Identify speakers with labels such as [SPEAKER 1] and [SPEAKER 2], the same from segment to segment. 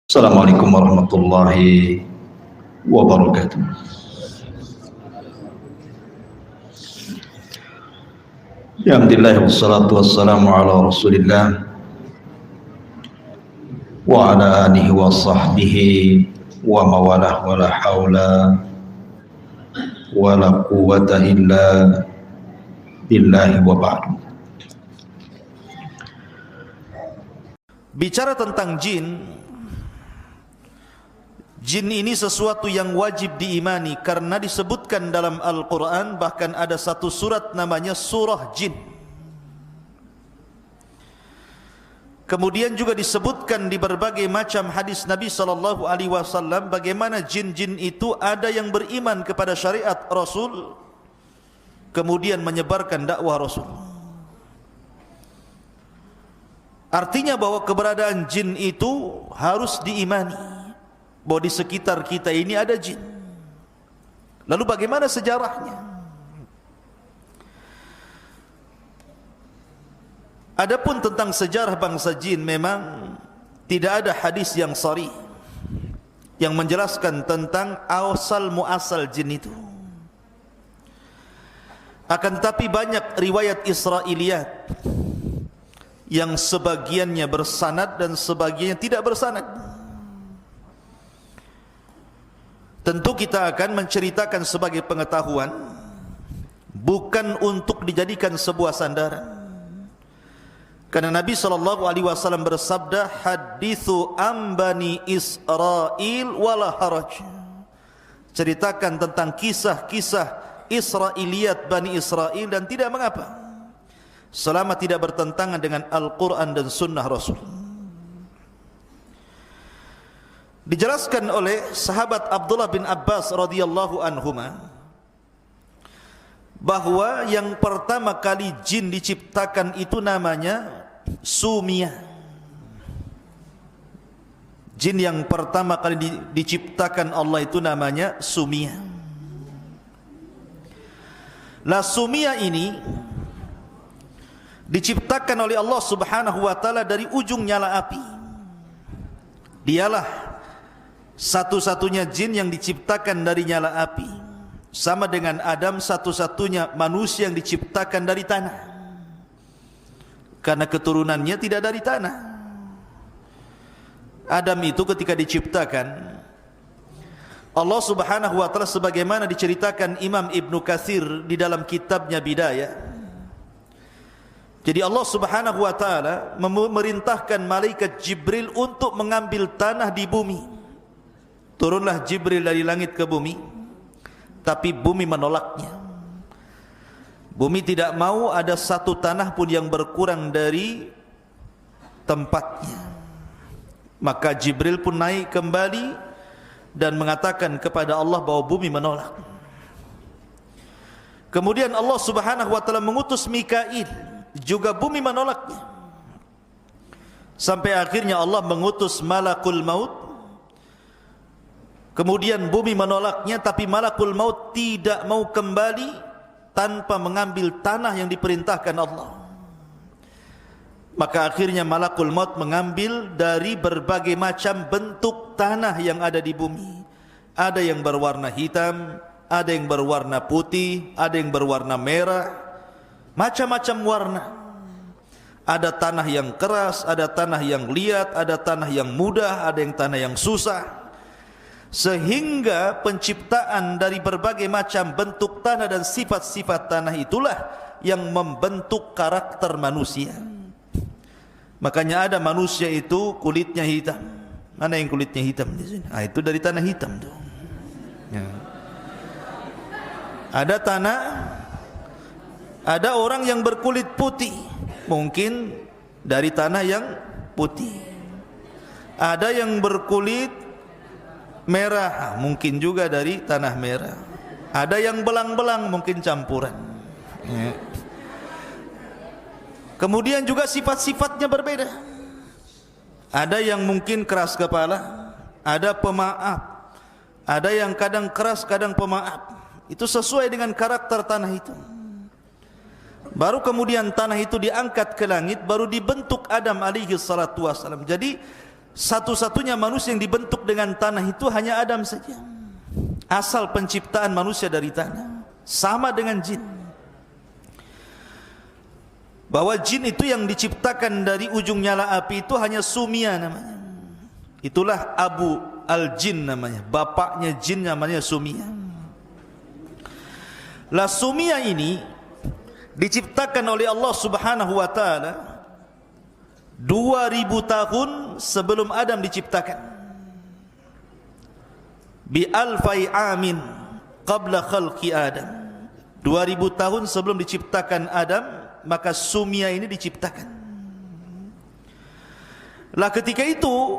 [SPEAKER 1] Assalamualaikum warahmatullahi wabarakatuh. Alhamdulillah wassalatu wassalamu ala Rasulillah wa ala alihi wa sahbihi wa mawalah wa la haula wa la quwwata illa billahi wa ba'du.
[SPEAKER 2] Bicara tentang jin ini sesuatu yang wajib diimani karena disebutkan dalam Al-Quran, bahkan ada satu surat namanya surah jin. Kemudian juga disebutkan di berbagai macam hadis Nabi SAW bagaimana jin-jin itu ada yang beriman kepada syariat Rasul, kemudian menyebarkan dakwah Rasul. Artinya bahwa keberadaan jin itu harus diimani, bahwa di sekitar kita ini ada jin. Lalu bagaimana sejarahnya? Adapun tentang sejarah bangsa jin, memang tidak ada hadis yang sharih yang menjelaskan tentang asal muasal jin itu. Akan tetapi banyak riwayat Israiliyat yang sebagiannya bersanad dan sebagiannya tidak bersanad. Tentu kita akan menceritakan sebagai pengetahuan, bukan untuk dijadikan sebuah sandaran. Karena Nabi SAW bersabda, hadithu ambani Israel wala haraj. Ceritakan tentang kisah-kisah Israiliyat Bani Israel dan tidak mengapa, selama tidak bertentangan dengan Al-Quran dan Sunnah Rasul. Dijelaskan oleh sahabat Abdullah bin Abbas radhiyallahu anhuma bahwa yang pertama kali jin diciptakan itu namanya Sumiyah. Jin yang pertama kali diciptakan Allah itu namanya Sumiyah. Lah Sumiyah ini diciptakan oleh Allah Subhanahu wa taala dari ujung nyala api. Dialah satu-satunya jin yang diciptakan dari nyala api, sama dengan Adam satu-satunya manusia yang diciptakan dari tanah, karena keturunannya tidak dari tanah. Adam itu ketika diciptakan, Allah Subhanahu wa taala sebagaimana diceritakan Imam Ibnu Katsir di dalam kitabnya Bidayah. Jadi Allah Subhanahu wa taala memerintahkan malaikat Jibril untuk mengambil tanah di bumi. Turunlah Jibril dari langit ke bumi, tapi bumi menolaknya. Bumi tidak mau ada satu tanah pun yang berkurang dari tempatnya. Maka Jibril pun naik kembali dan mengatakan kepada Allah bahwa bumi menolak. Kemudian Allah Subhanahu wa taala mengutus Mikail, juga bumi menolaknya. Sampai akhirnya Allah mengutus Malakul Maut. Kemudian bumi menolaknya, tapi Malakul Maut tidak mau kembali tanpa mengambil tanah yang diperintahkan Allah. Maka akhirnya Malakul Maut mengambil dari berbagai macam bentuk tanah yang ada di bumi. Ada yang berwarna hitam, ada yang berwarna putih, ada yang berwarna merah, macam-macam warna. Ada tanah yang keras, ada tanah yang liat, ada tanah yang mudah, ada yang tanah yang susah. Sehingga penciptaan dari berbagai macam bentuk tanah dan sifat-sifat tanah itulah yang membentuk karakter manusia. Makanya ada manusia itu kulitnya hitam. Mana yang kulitnya hitam di sini? Ah, itu dari tanah hitam tuh. Ya. Ada orang yang berkulit putih, mungkin dari tanah yang putih. Ada yang berkulit merah, mungkin juga dari tanah merah. Ada yang belang-belang, mungkin campuran. Ya. Kemudian juga sifat-sifatnya berbeda. Ada yang mungkin keras kepala, ada pemaaf, ada yang kadang keras, kadang pemaaf. Itu sesuai dengan karakter tanah itu. Baru kemudian tanah itu diangkat ke langit, baru dibentuk Adam alaihi salatu wassalam. Jadi Satu-satunya manusia yang dibentuk dengan tanah itu hanya Adam saja. Asal penciptaan manusia dari tanah. Sama dengan jin. Bahwa jin itu yang diciptakan dari ujung nyala api itu hanya Sumia namanya. Itulah Abu Al-Jin namanya. Bapaknya jin namanya Sumia. Lah Sumia ini diciptakan oleh Allah Subhanahu wa taala 2000 tahun sebelum Adam diciptakan. Bi alfai amin qabla khalqi Adam. 2000 tahun sebelum diciptakan Adam, maka Sumia ini diciptakan. Lah ketika itu,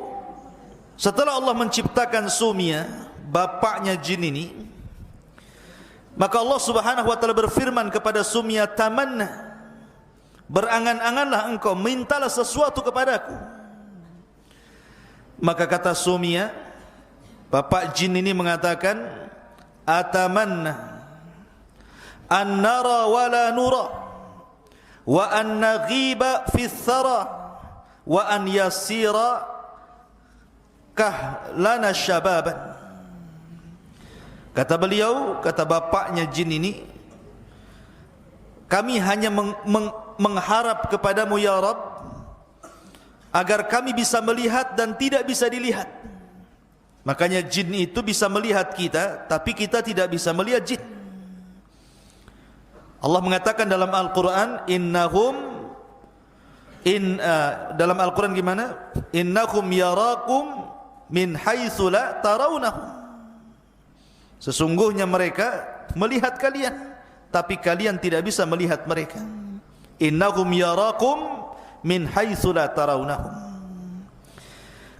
[SPEAKER 2] setelah Allah menciptakan Sumia, bapaknya jin ini, maka Allah Subhanahu wa taala berfirman kepada Sumia, tamanna, berangan-anganlah engkau, mintalah sesuatu kepadaku. Maka kata Sumia, bapak jin ini mengatakan, atamanna an nara wa la nura wa an naghiba fi thara wa an yasira kahlana syababan. Kata beliau, kata bapaknya jin ini, kami hanya mengharap kepadamu ya Rabb, agar kami bisa melihat dan tidak bisa dilihat. Makanya jin itu bisa melihat kita, tapi kita tidak bisa melihat jin. Allah mengatakan dalam Al-Quran, dalam Al-Quran gimana? Innahum yarakum min haitsu la tarawnahum. Sesungguhnya mereka melihat kalian, tapi kalian tidak bisa melihat mereka. Innahum yarakum min haitsu la tarawnahum.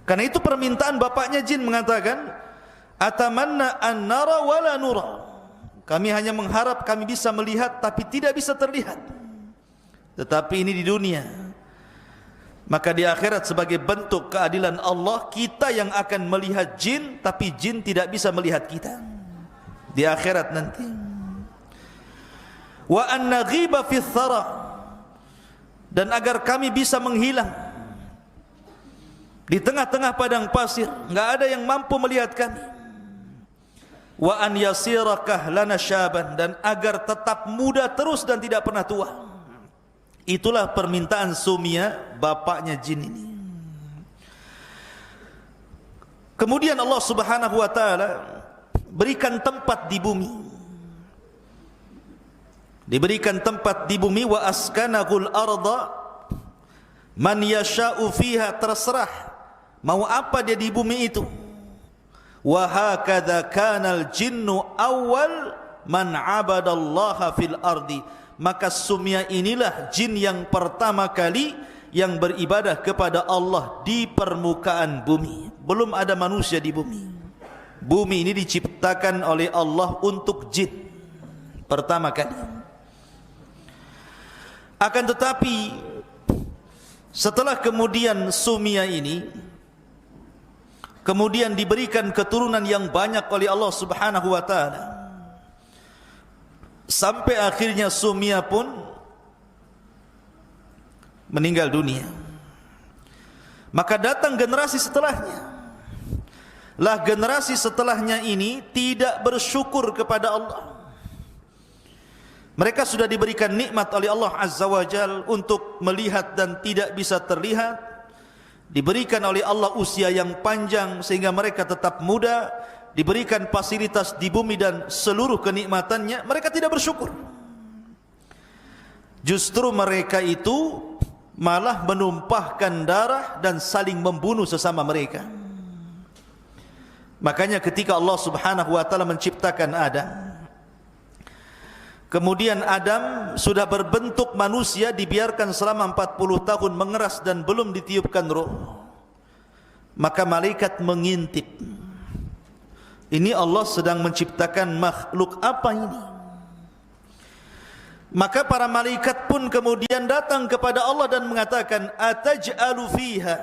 [SPEAKER 2] Karena itu permintaan bapaknya jin mengatakan, atamanna an nara wa la nura. Kami hanya mengharap kami bisa melihat tapi tidak bisa terlihat. Tetapi ini di dunia. Maka di akhirat sebagai bentuk keadilan Allah, kita yang akan melihat jin, tapi jin tidak bisa melihat kita. Di akhirat nanti. Wa an naghiba fi thara, dan agar kami bisa menghilang di tengah-tengah padang pasir, enggak ada yang mampu melihat kami. Wa an yasira kahlana syaban, dan agar tetap muda terus dan tidak pernah tua. Itulah permintaan Sumia, bapaknya jin ini. Kemudian Allah Subhanahu wa taala berikan tempat di bumi. Diberikan tempat di bumi, wa askanahul arda man yasha'u fiha, terserah mau apa dia di bumi itu. Wa hakadha kanal jinnu awal man abadallaha fil ardi. Maka Sumia inilah jin yang pertama kali yang beribadah kepada Allah di permukaan bumi. Belum ada manusia di bumi. Bumi ini diciptakan oleh Allah untuk jin pertama kali. Akan tetapi setelah kemudian Sumia ini kemudian diberikan keturunan yang banyak oleh Allah Subhanahu wa taala, sampai akhirnya Sumia pun meninggal dunia. Maka datang generasi setelahnya. Lah generasi setelahnya ini tidak bersyukur kepada Allah. Mereka sudah diberikan nikmat oleh Allah Azza wa Jal untuk melihat dan tidak bisa terlihat. Diberikan oleh Allah usia yang panjang sehingga mereka tetap muda. Diberikan fasilitas di bumi dan seluruh kenikmatannya, mereka tidak bersyukur. Justru mereka itu malah menumpahkan darah dan saling membunuh sesama mereka. Makanya ketika Allah Subhanahu wa taala menciptakan Adam, kemudian Adam sudah berbentuk manusia, dibiarkan selama 40 tahun mengeras dan belum ditiupkan roh. Maka malaikat mengintip, ini Allah sedang menciptakan makhluk apa ini? Maka para malaikat pun kemudian datang kepada Allah dan mengatakan, ataj'alu fiha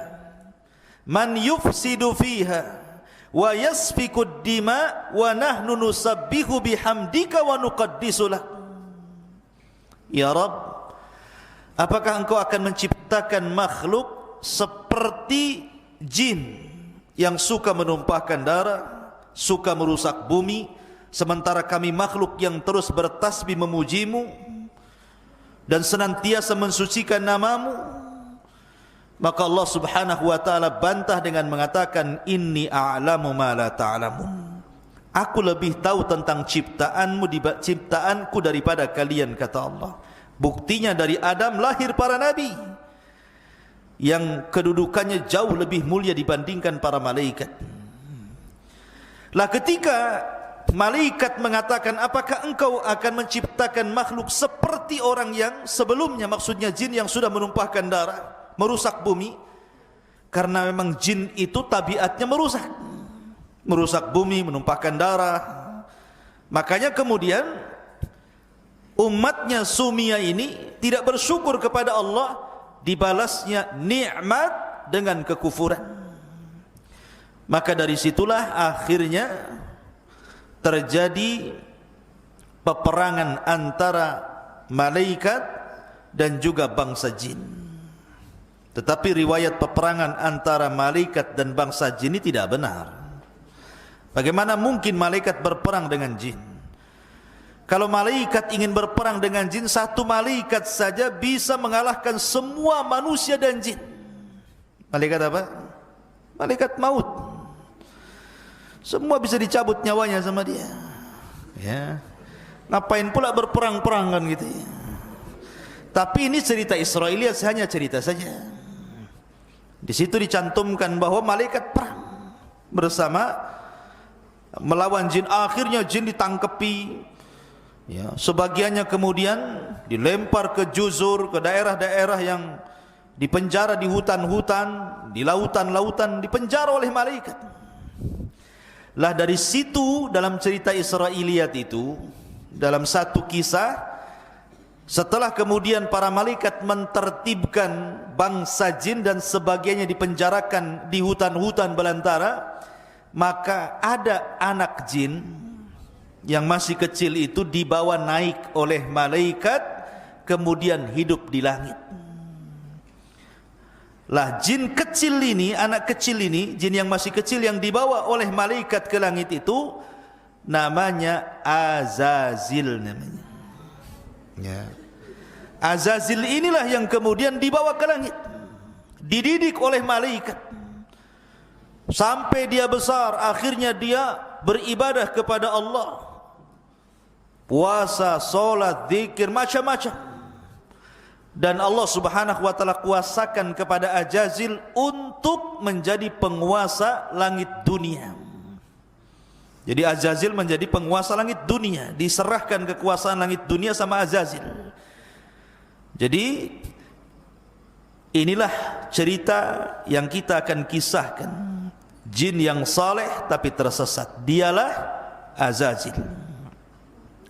[SPEAKER 2] man yufsidu fiha wa yasfikud dima wa nahnu nusabbihu bihamdika wa nuqaddisu lak. Ya Rabb, apakah engkau akan menciptakan makhluk seperti jin yang suka menumpahkan darah, suka merusak bumi, sementara kami makhluk yang terus bertasbih memujimu dan senantiasa mensucikan namamu. Maka Allah subhanahu wa ta'ala bantah dengan mengatakan, inni a'lamu ma la ta'lamun. Aku lebih tahu tentang ciptaanku daripada kalian, kata Allah. Buktinya dari Adam lahir para nabi yang kedudukannya jauh lebih mulia dibandingkan para malaikat. Lah ketika malaikat mengatakan, apakah engkau akan menciptakan makhluk seperti orang yang sebelumnya, maksudnya jin yang sudah menumpahkan darah, merusak bumi, karena memang jin itu tabiatnya merusak bumi, menumpahkan darah. Makanya kemudian umatnya Sumia ini tidak bersyukur kepada Allah, dibalasnya nikmat dengan kekufuran. Maka dari situlah akhirnya terjadi peperangan antara malaikat dan juga bangsa jin. Tetapi riwayat peperangan antara malaikat dan bangsa jin ini tidak benar. Bagaimana mungkin malaikat berperang dengan jin? Kalau malaikat ingin berperang dengan jin, satu malaikat saja bisa mengalahkan semua manusia dan jin. Malaikat apa? Malaikat maut. Semua bisa dicabut nyawanya sama dia. Ya. Ngapain pula berperang-perang kan gitu ya. Tapi ini cerita Israiliyat, hanya cerita saja. Di situ dicantumkan bahwa malaikat perang bersama melawan jin. Akhirnya jin ditangkepi, ya, sebagiannya kemudian dilempar ke juzur, ke daerah-daerah yang dipenjara di hutan-hutan, di lautan-lautan, dipenjara oleh malaikat. Lah dari situ dalam cerita Israiliyat itu, dalam satu kisah, setelah kemudian para malaikat mentertibkan bangsa jin dan sebagiannya dipenjarakan di hutan-hutan belantara, maka ada anak jin yang masih kecil itu dibawa naik oleh malaikat, kemudian hidup di langit. Lah jin kecil ini, anak kecil ini, jin yang masih kecil yang dibawa oleh malaikat ke langit itu namanya Azazil namanya. Ya. Azazil inilah yang kemudian dibawa ke langit, dididik oleh malaikat sampai dia besar. Akhirnya dia beribadah kepada Allah, puasa, solat, zikir, macam-macam. Dan Allah subhanahu wa ta'ala kuasakan kepada Azazil untuk menjadi penguasa langit dunia. Jadi Azazil menjadi penguasa langit dunia, diserahkan kekuasaan langit dunia sama Azazil. Jadi inilah cerita yang kita akan kisahkan. Jin yang saleh tapi tersesat, dialah Azazil.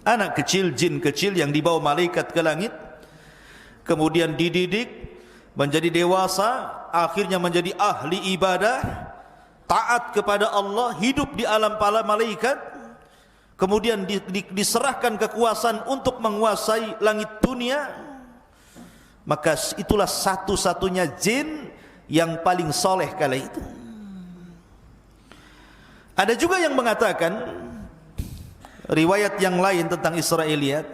[SPEAKER 2] Anak kecil, jin kecil yang dibawa malaikat ke langit, kemudian dididik menjadi dewasa, akhirnya menjadi ahli ibadah, taat kepada Allah, hidup di alam para malaikat, kemudian diserahkan kekuasaan untuk menguasai langit dunia. Maka itulah satu-satunya jin yang paling soleh kala itu. Ada juga yang mengatakan, riwayat yang lain tentang Israiliyat,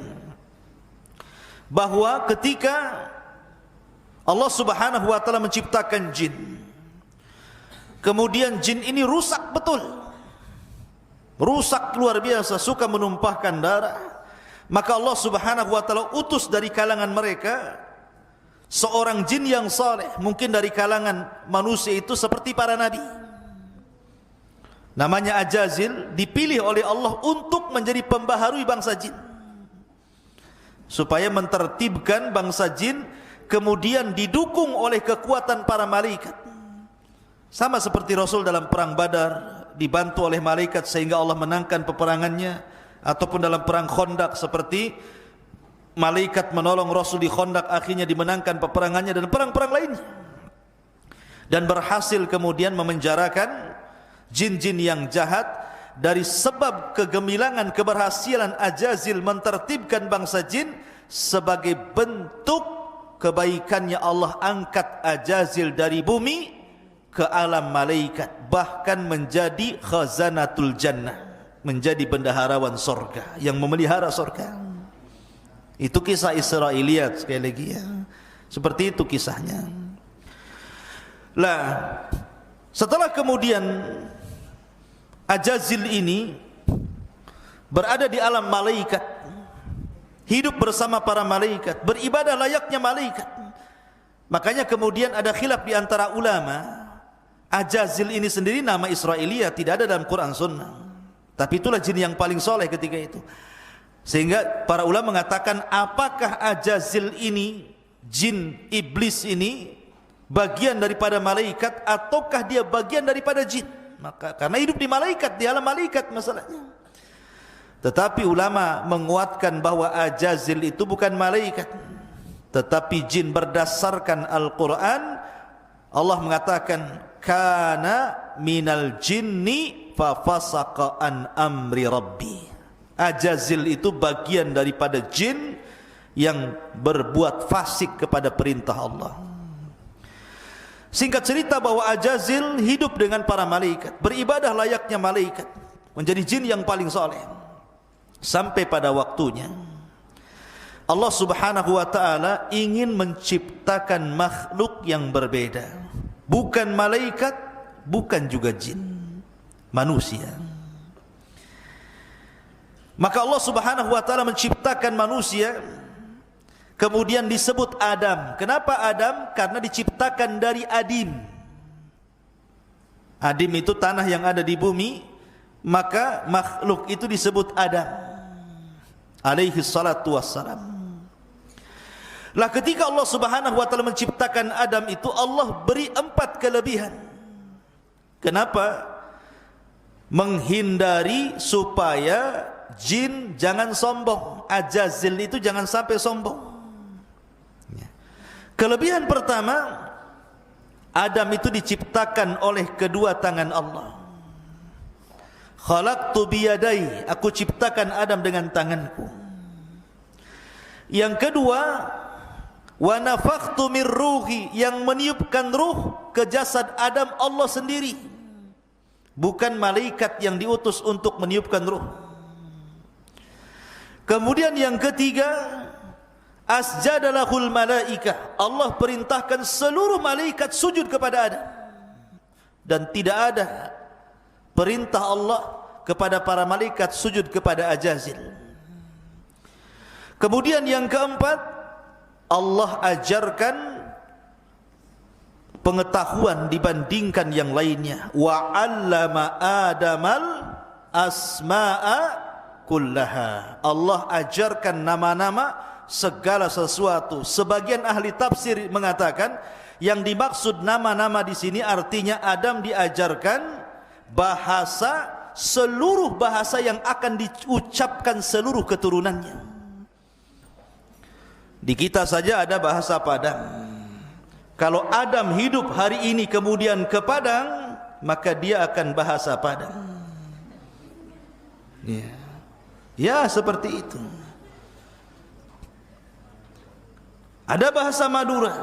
[SPEAKER 2] bahwa ketika Allah subhanahu wa ta'ala menciptakan jin, kemudian jin ini rusak betul, rusak luar biasa, suka menumpahkan darah. Maka Allah subhanahu wa ta'ala utus dari kalangan mereka seorang jin yang saleh, mungkin dari kalangan manusia itu seperti para nabi, namanya Azazil, dipilih oleh Allah untuk menjadi pembaharui bangsa jin, supaya mentertibkan bangsa jin, kemudian didukung oleh kekuatan para malaikat. Sama seperti Rasul dalam perang Badar dibantu oleh malaikat sehingga Allah menangkan peperangannya, ataupun dalam perang Khandaq seperti malaikat menolong Rasul di Khandaq, akhirnya dimenangkan peperangannya, dan perang-perang lainnya, dan berhasil kemudian memenjarakan jin-jin yang jahat. Dari sebab kegemilangan keberhasilan Azazil mentertibkan bangsa jin, sebagai bentuk kebaikannya Allah angkat Azazil dari bumi ke alam malaikat, bahkan menjadi khazanatul jannah, menjadi bendaharawan sorga yang memelihara sorga. Itu kisah Israiliyat sekali lagi ya. Seperti itu kisahnya. Lah, setelah kemudian Ajazil ini berada di alam malaikat, hidup bersama para malaikat, beribadah layaknya malaikat. Makanya kemudian ada khilaf di antara ulama. Ajazil ini sendiri nama Israiliyat, tidak ada dalam Quran Sunnah. Tapi itulah jin yang paling soleh ketika itu. Sehingga para ulama mengatakan, apakah Ajazil ini, jin iblis ini, bagian daripada malaikat ataukah dia bagian daripada jin? Maka karena hidup di malaikat, di alam malaikat masalahnya. Tetapi ulama menguatkan bahwa Ajazil itu bukan malaikat, tetapi jin. Berdasarkan Al-Quran, Allah mengatakan, kana minal jinni fa fasaqa an amri rabbi. Ajazil itu bagian daripada jin yang berbuat fasik kepada perintah Allah. Singkat cerita bahwa Ajazil hidup dengan para malaikat, beribadah layaknya malaikat, menjadi jin yang paling soleh. Sampai pada waktunya Allah subhanahu wa ta'ala ingin menciptakan makhluk yang berbeda, bukan malaikat, bukan juga jin, manusia. Maka Allah subhanahu wa ta'ala menciptakan manusia, kemudian disebut Adam. Kenapa Adam? Karena diciptakan dari adim. Adim itu tanah yang ada di bumi, maka makhluk itu disebut Adam alaihi salatu wassalam. Lah ketika Allah subhanahu wa ta'ala menciptakan Adam itu, Allah beri 4 kelebihan. Kenapa? Menghindari supaya jin jangan sombong. Ajazil itu jangan sampai sombong. Kelebihan pertama, Adam itu diciptakan oleh kedua tangan Allah. Khalaqtu biyadai, aku ciptakan Adam dengan tanganku. Yang kedua, wa nafakhtu min ruhi, yang meniupkan ruh ke jasad Adam Allah sendiri, bukan malaikat yang diutus untuk meniupkan ruh. Kemudian yang ketiga, asjadalahul malaikah, Allah perintahkan seluruh malaikat sujud kepada Adam. Dan tidak ada perintah Allah kepada para malaikat sujud kepada Ajazil. Kemudian yang keempat, Allah ajarkan pengetahuan dibandingkan yang lainnya. Wa 'allama Adamal asma'a kullaha. Allah ajarkan nama-nama segala sesuatu. Sebagian ahli tafsir mengatakan yang dimaksud nama-nama di sini artinya Adam diajarkan bahasa, seluruh bahasa yang akan diucapkan seluruh keturunannya. Di kita saja ada bahasa Padang. Kalau Adam hidup hari ini kemudian ke Padang, maka dia akan bahasa Padang. Ya, seperti itu. Ada bahasa Madura.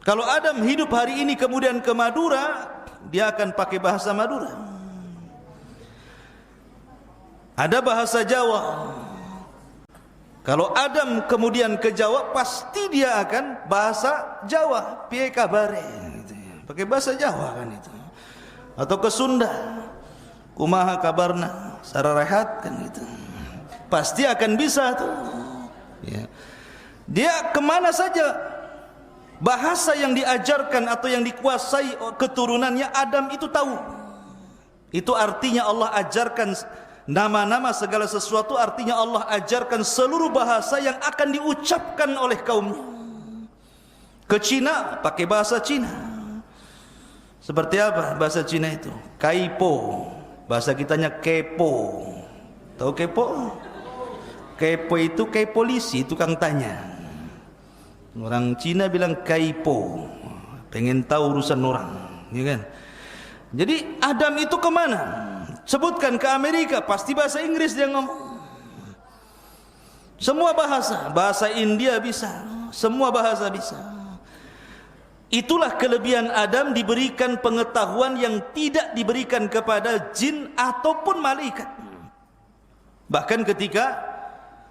[SPEAKER 2] Kalau Adam hidup hari ini kemudian ke Madura, dia akan pakai bahasa Madura. Ada bahasa Jawa. Kalau Adam kemudian ke Jawa, pasti dia akan bahasa Jawa. Piye kabare, pakai bahasa Jawa kan itu. Atau ke Sunda, kumaha kabarna, sararehat kan gitu. Pasti akan bisa tuh. Ya. Dia kemana saja, bahasa yang diajarkan atau yang dikuasai keturunannya Adam itu tahu. Itu artinya Allah ajarkan nama-nama segala sesuatu, artinya Allah ajarkan seluruh bahasa yang akan diucapkan oleh kaumnya. Ke Cina pakai bahasa Cina. Seperti apa bahasa Cina itu? Kaipo. Bahasa kitanya kepo. Tahu kepo? Kepo itu kayak polisi, tukang tanya. Orang Cina bilang kaipo, pengen tahu urusan orang, ya kan? Jadi Adam itu kemana? Sebutkan ke Amerika, pasti bahasa Inggris dia ngomong. Semua bahasa, bahasa India bisa, semua bahasa bisa. Itulah kelebihan Adam, diberikan pengetahuan yang tidak diberikan kepada jin ataupun malaikat. Bahkan ketika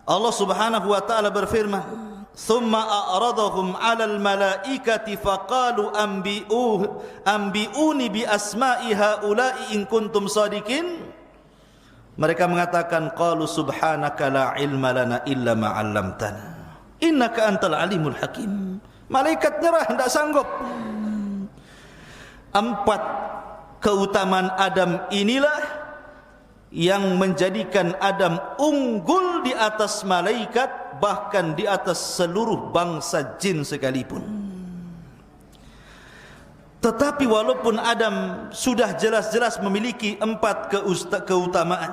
[SPEAKER 2] Allah Subhanahu wa taala berfirman, "Tsumma a'radahum 'alal malaikati faqalu anbi'uni bi asma'i haula'i in kuntum shadiqin." Mereka mengatakan, qalu subhanaka la ilma lana illa ma 'allamtana innaka antal alimul hakim. Malaikat nyerah, tidak sanggup. 4 keutamaan Adam inilah yang menjadikan Adam unggul di atas malaikat, bahkan di atas seluruh bangsa jin sekalipun. Tetapi walaupun Adam sudah jelas-jelas memiliki 4 keutamaan,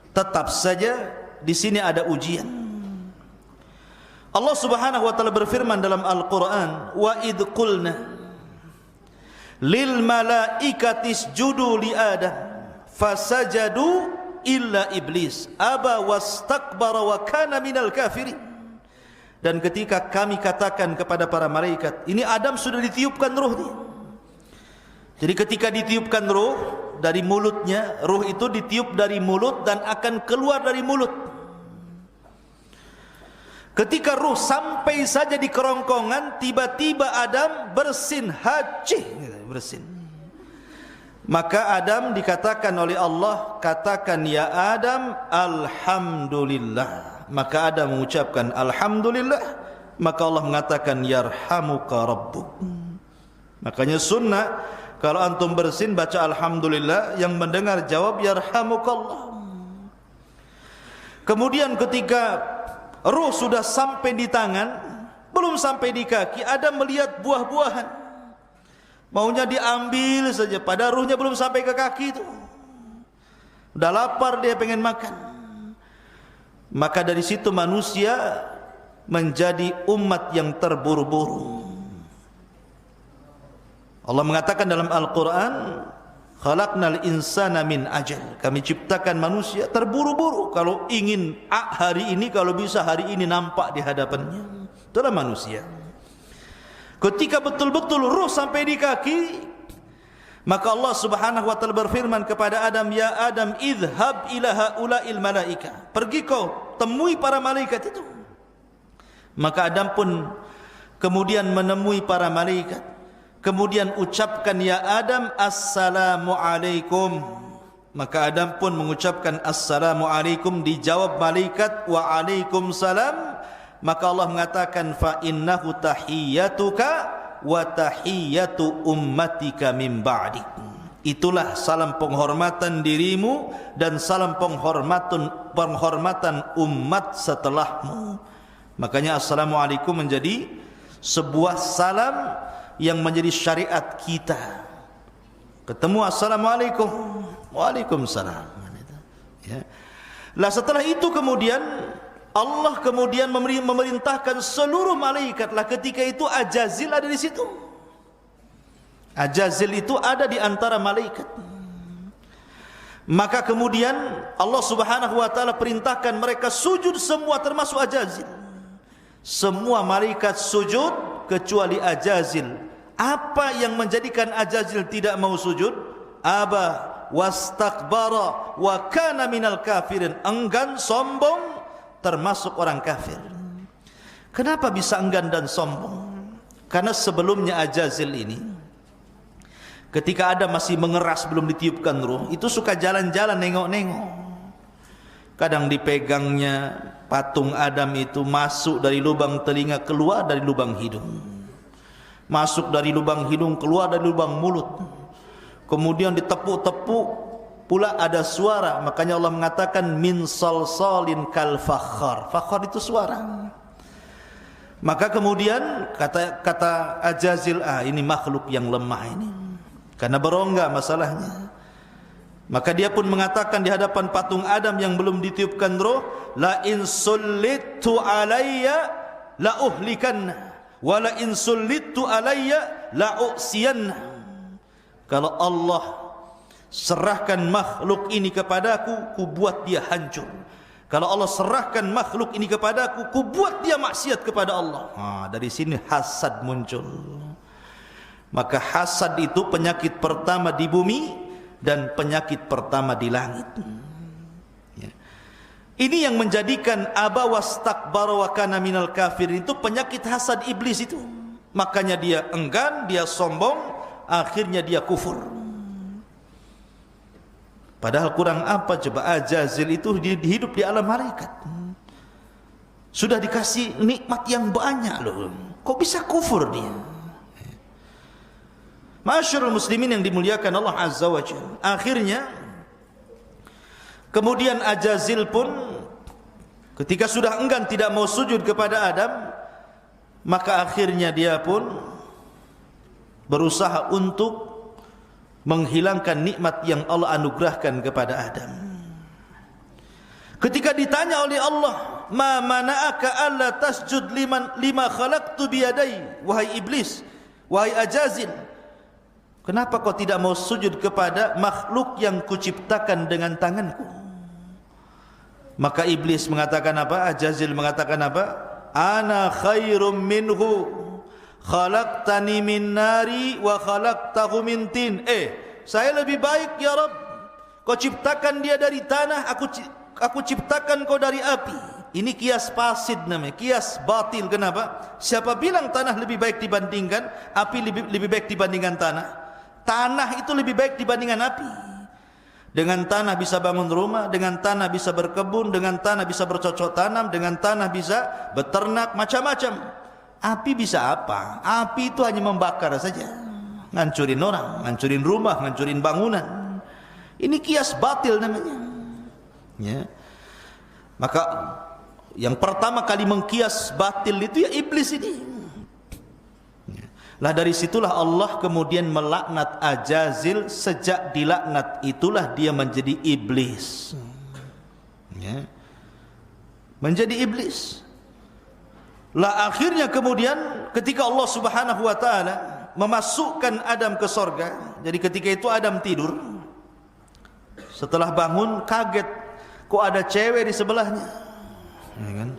[SPEAKER 2] tetap saja di sini ada ujian. Allah Subhanahu wa taala berfirman dalam Al-Qur'an, "Wa id qulna lil malaikati isjudu li Adam fasajadu illa iblis aba wastakbara wa kana minal kafirin." Dan ketika kami katakan kepada para malaikat, ini Adam sudah ditiupkan ruh dia. Jadi ketika ditiupkan ruh dari mulutnya, ruh itu ditiup dari mulut dan akan keluar dari mulut. Ketika ruh sampai saja di kerongkongan, tiba-tiba Adam bersin, hacih, bersin. Maka Adam dikatakan oleh Allah, katakan ya Adam, alhamdulillah. Maka Adam mengucapkan alhamdulillah. Maka Allah mengatakan yarhamuka rabbuk. Makanya sunnah, kalau antum bersin baca alhamdulillah, yang mendengar jawab yarhamukallah. Kemudian ketika ruh sudah sampai di tangan, belum sampai di kaki, Adam melihat buah-buahan, maunya diambil saja, pada ruhnya belum sampai ke kaki itu. Udah lapar, dia pengen makan. Maka dari situ manusia menjadi umat yang terburu-buru. Allah mengatakan dalam Al-Quran, khalaqnal insana min ajal. Kami ciptakan manusia terburu-buru. Kalau ingin hari ini, kalau bisa hari ini nampak di hadapannya. Itulah manusia. Ketika betul-betul ruh sampai di kaki, maka Allah Subhanahu wa taala berfirman kepada Adam, ya Adam, idhhab ila haula'il malaika. Pergi kau temui para malaikat itu. Maka Adam pun kemudian menemui para malaikat. Kemudian ucapkan ya Adam, assalamu alaikum. Maka Adam pun mengucapkan assalamu alaikum, dijawab malaikat wa alaikum salam. Maka Allah mengatakan fa innahu tahiyyatuka wa tahiyyatu ummatika min ba'dik. Itulah salam penghormatan dirimu dan salam penghormatan umat setelahmu. Makanya assalamu alaikum menjadi sebuah salam yang menjadi syariat kita. Ketemu assalamualaikum, waalaikumsalam. Ya. Lah setelah itu kemudian Allah kemudian memerintahkan seluruh malaikat. Lah ketika itu Ajazil ada di situ. Ajazil itu ada di antara malaikat. Maka kemudian Allah Subhanahu wa taala perintahkan mereka sujud semua, termasuk Ajazil. Semua malaikat sujud kecuali Ajazil. Apa yang menjadikan Ajazil tidak mau sujud? Aba wastakbara wa kana minal kafirin. Enggan, sombong, termasuk orang kafir. Kenapa bisa enggan dan sombong? Karena sebelumnya Ajazil ini, ketika Adam masih mengeras belum ditiupkan ruh, itu suka jalan-jalan nengok-nengok. Kadang dipegangnya patung Adam itu, masuk dari lubang telinga, keluar dari lubang hidung. Masuk dari lubang hidung, keluar dari lubang mulut. Kemudian ditepuk-tepuk pula ada suara. Makanya Allah mengatakan min salsalin kal fakhar. Fakhar itu suara. Maka kemudian kata Ajazil, ini makhluk yang lemah ini, karena berongga masalahnya. Maka dia pun mengatakan di hadapan patung Adam yang belum ditiupkan roh, la in sullitu alayya la uhlikanna wa la in sullitu alayya la u'siyanna. Kalau Allah serahkan makhluk ini kepadaku, ku buat dia hancur. Kalau Allah serahkan makhluk ini kepadaku, ku buat dia maksiat kepada Allah. Dari sini hasad muncul. Maka hasad itu penyakit pertama di bumi dan penyakit pertama di langit. Ini yang menjadikan aba wastakbara wa kana minal kafir, itu penyakit hasad iblis itu. Makanya dia enggan, dia sombong, akhirnya dia kufur. Padahal kurang apa coba, Ajazil itu hidup di alam malaikat, sudah dikasih nikmat yang banyak loh, kok bisa kufur dia? Masyarul muslimin yang dimuliakan Allah Azza wa Jalla. Akhirnya kemudian Ajazil pun ketika sudah enggan tidak mau sujud kepada Adam, maka akhirnya dia pun berusaha untuk menghilangkan nikmat yang Allah anugerahkan kepada Adam. Ketika ditanya oleh Allah, "Ma mana'aka alla tasjud lima khalaqtu biyadai?" Wahai iblis, wahai Ajazil, kenapa kau tidak mau sujud kepada makhluk yang kuciptakan dengan tanganku? Maka iblis mengatakan apa? Ajazil mengatakan apa? Ana khairum minhu, khalaqtani min nari wa khalaqtahu min tin. Saya lebih baik ya Rabb, kau ciptakan dia dari tanah, aku ciptakan kau dari api. Ini kias fasid namanya, kias batil. Kenapa? Siapa bilang tanah lebih baik dibandingkan api, lebih baik dibandingkan tanah? Tanah itu lebih baik dibandingkan api. Dengan tanah bisa bangun rumah, dengan tanah bisa berkebun, dengan tanah bisa bercocok tanam, dengan tanah bisa beternak, macam-macam. Api bisa apa? Api itu hanya membakar saja, ngancurin orang, ngancurin rumah, ngancurin bangunan. Ini kias batil namanya. Ya. Maka yang pertama kali mengkias batil itu ya iblis ini. Lah dari situlah Allah kemudian melaknat Ajazil. Sejak dilaknat itulah dia menjadi iblis. Ya. Menjadi iblis. Lah akhirnya kemudian ketika Allah Subhanahu wa taala memasukkan Adam ke sorga, jadi ketika itu Adam tidur, setelah bangun kaget, kok ada cewek di sebelahnya, ya kan?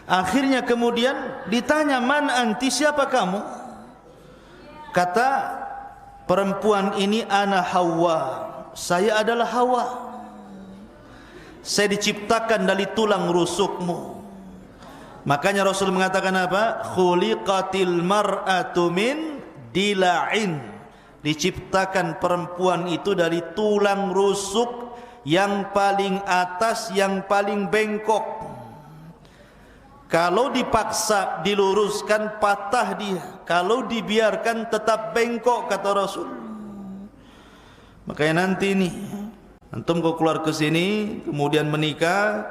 [SPEAKER 2] Akhirnya kemudian ditanya, "Man anti, siapa kamu?" Kata perempuan ini, "Ana Hawa, saya adalah Hawa. Saya diciptakan dari tulang rusukmu." Makanya Rasul mengatakan apa? Khuliqatil mar'atu min dila'in. Diciptakan perempuan itu dari tulang rusuk yang paling atas, yang paling bengkok. Kalau dipaksa diluruskan, patah dia. Kalau dibiarkan tetap bengkok, kata Rasul. Makanya nanti nih, antum kau keluar ke sini, kemudian menikah,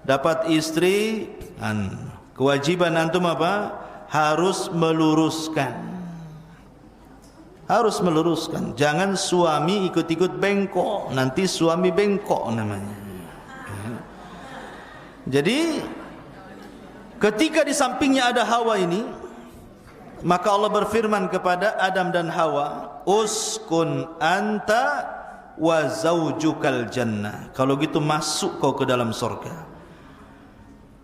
[SPEAKER 2] dapat istri, kewajiban antum apa? Harus meluruskan. Harus meluruskan. Jangan suami ikut-ikut bengkok, nanti suami bengkok namanya. Jadi ketika di sampingnya ada Hawa ini, maka Allah berfirman kepada Adam dan Hawa, "Uskun anta wa zaujukal jannah." Kalau gitu masuk kau ke dalam surga.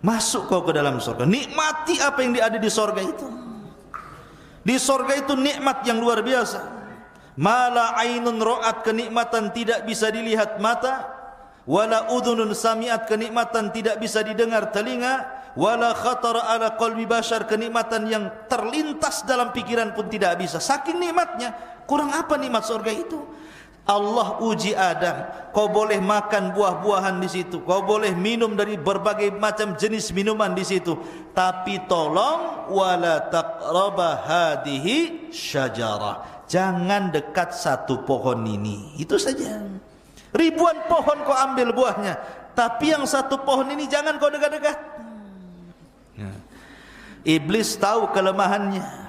[SPEAKER 2] Masuk kau ke dalam surga. Nikmati apa yang ada di surga itu. Di surga itu nikmat yang luar biasa. Mala ainun ra'at, kenikmatan tidak bisa dilihat mata, wala udhunun sami'at, kenikmatan tidak bisa didengar telinga, wala khatara ala qalbi bashar, kenikmatan yang terlintas dalam pikiran pun tidak bisa. Saking nikmatnya. Kurang apa nikmat surga itu? Allah uji Adam, kau boleh makan buah-buahan di situ, kau boleh minum dari berbagai macam jenis minuman di situ, tapi tolong wala taqraba hadhihi syajarah, jangan dekat satu pohon ini. Itu saja. Ribuan pohon kau ambil buahnya, tapi yang satu pohon ini jangan kau dekat-dekat. Iblis tahu kelemahannya.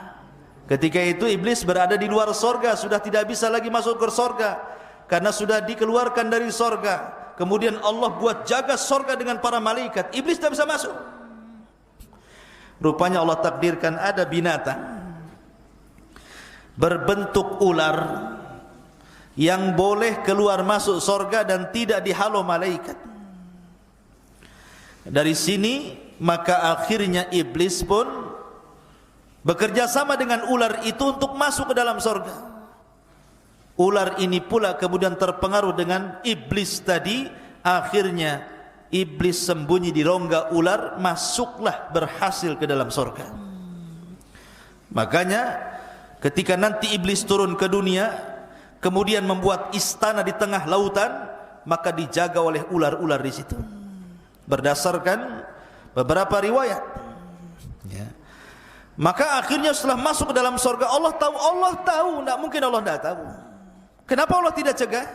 [SPEAKER 2] Ketika itu iblis berada di luar sorga, sudah tidak bisa lagi masuk ke sorga karena sudah dikeluarkan dari sorga. Kemudian Allah buat jaga sorga dengan para malaikat. Iblis tidak bisa masuk. Rupanya Allah takdirkan ada binatang berbentuk ular yang boleh keluar masuk sorga dan tidak dihalau malaikat. Dari sini maka akhirnya iblis pun bekerja sama dengan ular itu untuk masuk ke dalam surga. Ular ini pula kemudian terpengaruh dengan iblis tadi, akhirnya iblis sembunyi di rongga ular, masuklah berhasil ke dalam surga. Makanya ketika nanti iblis turun ke dunia, kemudian membuat istana di tengah lautan, maka dijaga oleh ular-ular di situ. Berdasarkan beberapa riwayat, ya. Maka akhirnya setelah masuk ke dalam surga, Allah tahu, tidak mungkin Allah tidak tahu. Kenapa Allah tidak cegah?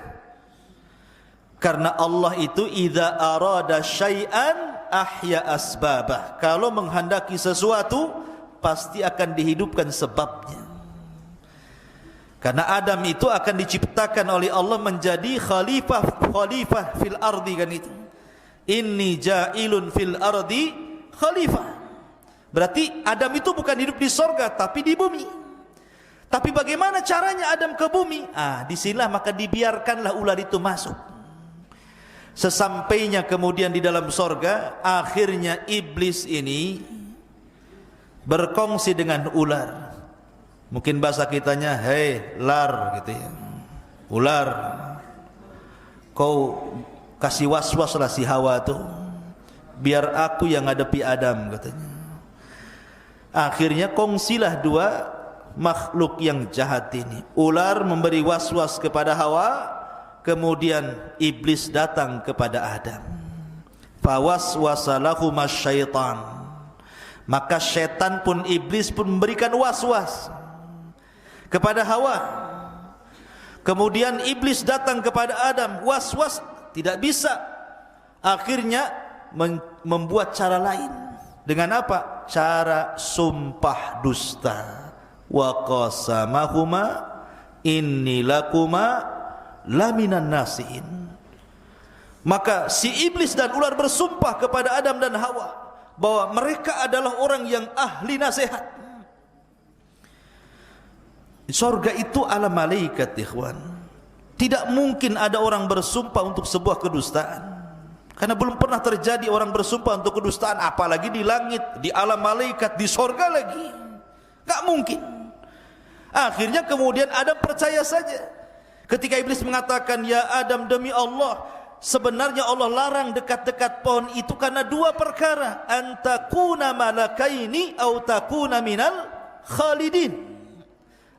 [SPEAKER 2] Karena Allah itu idza arada syai'an ahya asbabah. Kalau menghendaki sesuatu pasti akan dihidupkan sebabnya. Karena Adam itu akan diciptakan oleh Allah menjadi khalifah fil ardi, kan itu. Inni ja'ilun fil ardi khalifah. Berarti Adam itu bukan hidup di sorga tapi di bumi. Tapi bagaimana caranya Adam ke bumi? Disinilah maka dibiarkanlah ular itu masuk. Sesampainya kemudian di dalam sorga, akhirnya iblis ini berkongsi dengan ular. Mungkin bahasa kitanya, hei lar, gitu ya. Ular, kau kasih was-was lah si Hawa tuh, biar aku yang ngadepi Adam, katanya. Akhirnya kongsilah dua makhluk yang jahat ini. Ular memberi was-was kepada Hawa, kemudian iblis datang kepada Adam. Fawaswasa lahuma syaitan. Maka syaitan pun, iblis pun memberikan was-was kepada Hawa. Kemudian iblis datang kepada Adam, was-was tidak bisa. Akhirnya membuat cara lain. Dengan apa? Cara sumpah dusta. Wa qasamahuma inni lakuma laminan nasihin. Maka si iblis dan ular bersumpah kepada Adam dan Hawa bahwa mereka adalah orang yang ahli nasihat. Surga itu ala malaikat, ikhwan. Tidak mungkin ada orang bersumpah untuk sebuah kedustaan. Karena belum pernah terjadi orang bersumpah untuk kedustaan, apalagi di langit, di alam malaikat, di surga lagi. Gak mungkin. Akhirnya kemudian Adam percaya saja. Ketika iblis mengatakan, ya Adam, demi Allah, sebenarnya Allah larang dekat-dekat pohon itu karena dua perkara. Antakuna malakaini au takuna minal khalidin.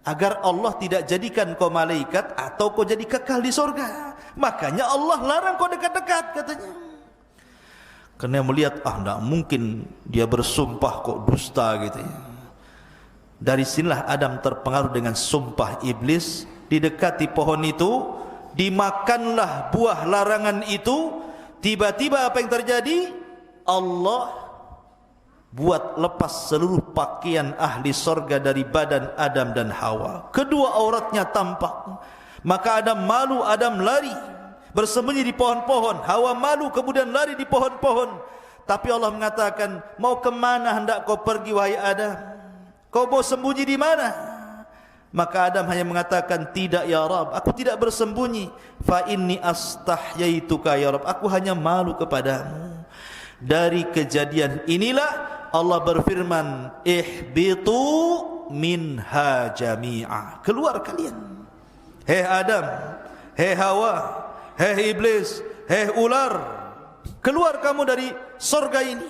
[SPEAKER 2] Agar Allah tidak jadikan kau malaikat atau kau jadi kekal di surga. Makanya Allah larang kau dekat-dekat, katanya. Karena melihat, tidak mungkin dia bersumpah kok dusta, gitu ya. Dari sinilah Adam terpengaruh dengan sumpah iblis, didekati pohon itu, dimakanlah buah larangan itu. Tiba-tiba apa yang terjadi? Allah buat lepas seluruh pakaian ahli sorga dari badan Adam dan Hawa. Kedua auratnya tampak. Maka Adam malu, Adam lari, bersembunyi di pohon-pohon. Hawa malu, kemudian lari di pohon-pohon. Tapi Allah mengatakan, mau kemana hendak kau pergi wahai Adam? Kau mau sembunyi di mana? Maka Adam hanya mengatakan, tidak ya Rabb, aku tidak bersembunyi. Fa inni astahyaituka ya Rabb, aku hanya malu kepadamu. Dari kejadian inilah Allah berfirman, ihbitu minha jami'a. Keluar kalian. Hei Adam, hei Hawa, hei iblis, hei ular, keluar kamu dari surga ini.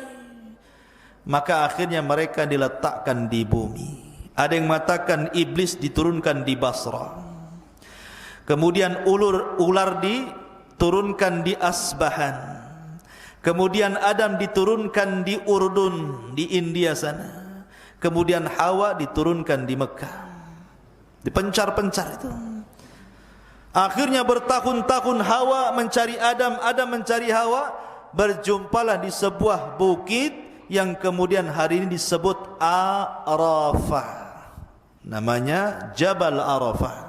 [SPEAKER 2] Maka akhirnya mereka diletakkan di bumi. Ada yang mengatakan iblis diturunkan di Basra. Kemudian ular diturunkan di Asbahan. Kemudian Adam diturunkan di Urdun, di India sana. Kemudian Hawa diturunkan di Mekah. Dipencar-pencar itu. Akhirnya bertahun-tahun Hawa mencari Adam, Adam mencari Hawa. Berjumpalah di sebuah bukit yang kemudian hari ini disebut Arafah. Namanya Jabal Arafah.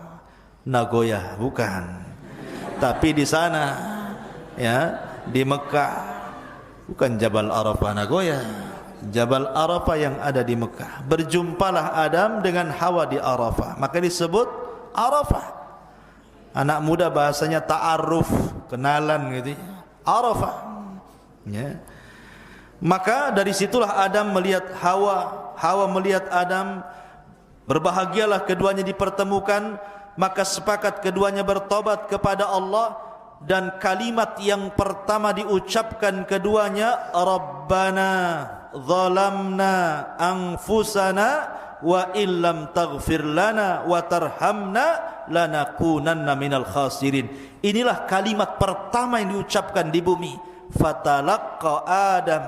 [SPEAKER 2] Nagoya, bukan. Tapi di sana, ya, di Mekah, bukan Jabal Arafah Nagoya. Jabal Arafah yang ada di Mekah. Berjumpalah Adam dengan Hawa di Arafah. Maka disebut Arafah. Anak muda bahasanya ta'aruf, kenalan gitu. Arafah. Ya. Maka dari situlah Adam melihat Hawa, Hawa melihat Adam. Berbahagialah keduanya dipertemukan. Maka sepakat keduanya bertobat kepada Allah. Dan kalimat yang pertama diucapkan keduanya, Rabbana zalamna anfusana wa illam taghfir lana wa tarhamna lanakunanna minal khasirin. Inilah kalimat pertama yang diucapkan di bumi. Fatalaqqa Adam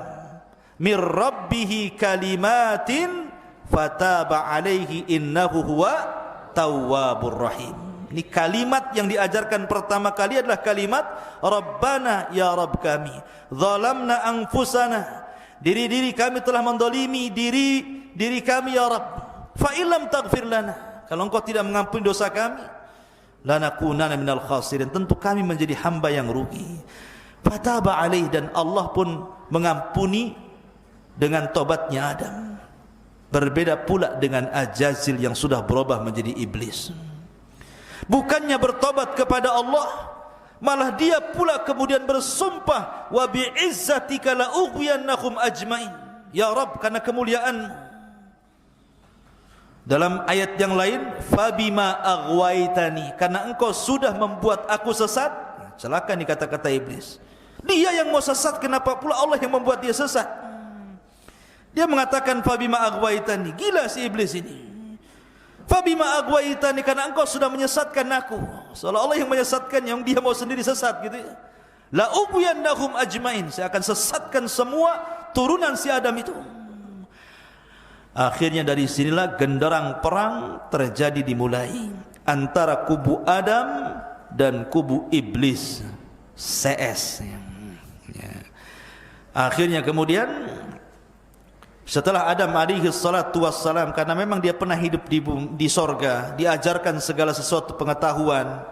[SPEAKER 2] mir rabbihi kalimatin fataba alaihi innahu huwa tawwabur rahim. Ini kalimat yang diajarkan pertama kali adalah kalimat Rabbana, ya Rabb kami, zalamna anfusana, diri kami telah mendolimi diri kami ya Rabb. Fa illam taghfir lana, kalau engkau tidak mengampuni dosa kami, lanakunanna minal khasirin, tentu kami menjadi hamba yang rugi. Fataba alaih, dan Allah pun mengampuni dengan tobatnya Adam. Berbeda pula dengan Ajazil yang sudah berubah menjadi iblis. Bukannya bertobat kepada Allah, malah dia pula kemudian bersumpah, wa bi'izzatika la ughwiyannahum ajmain, ya Rabb, karena kemuliaan. Dalam ayat yang lain, fabima aghwaitani, karena engkau sudah membuat aku sesat. Celaka nih kata-kata iblis. Dia yang mau sesat, kenapa pula Allah yang membuat dia sesat? Dia mengatakan fabima aghwaitani. Gila si iblis ini. Fabima aghwaitani, karena engkau sudah menyesatkan aku. Seolah-olah yang menyesatkan, yang dia mau sendiri sesat gitu ya. La ughwiyannahum ajmain, saya akan sesatkan semua turunan si Adam itu. Akhirnya dari sinilah genderang perang terjadi, dimulai antara kubu Adam dan kubu iblis CS. Akhirnya kemudian setelah Adam alaihi salatu wassalam, karena memang dia pernah hidup di sorga, diajarkan segala sesuatu pengetahuan,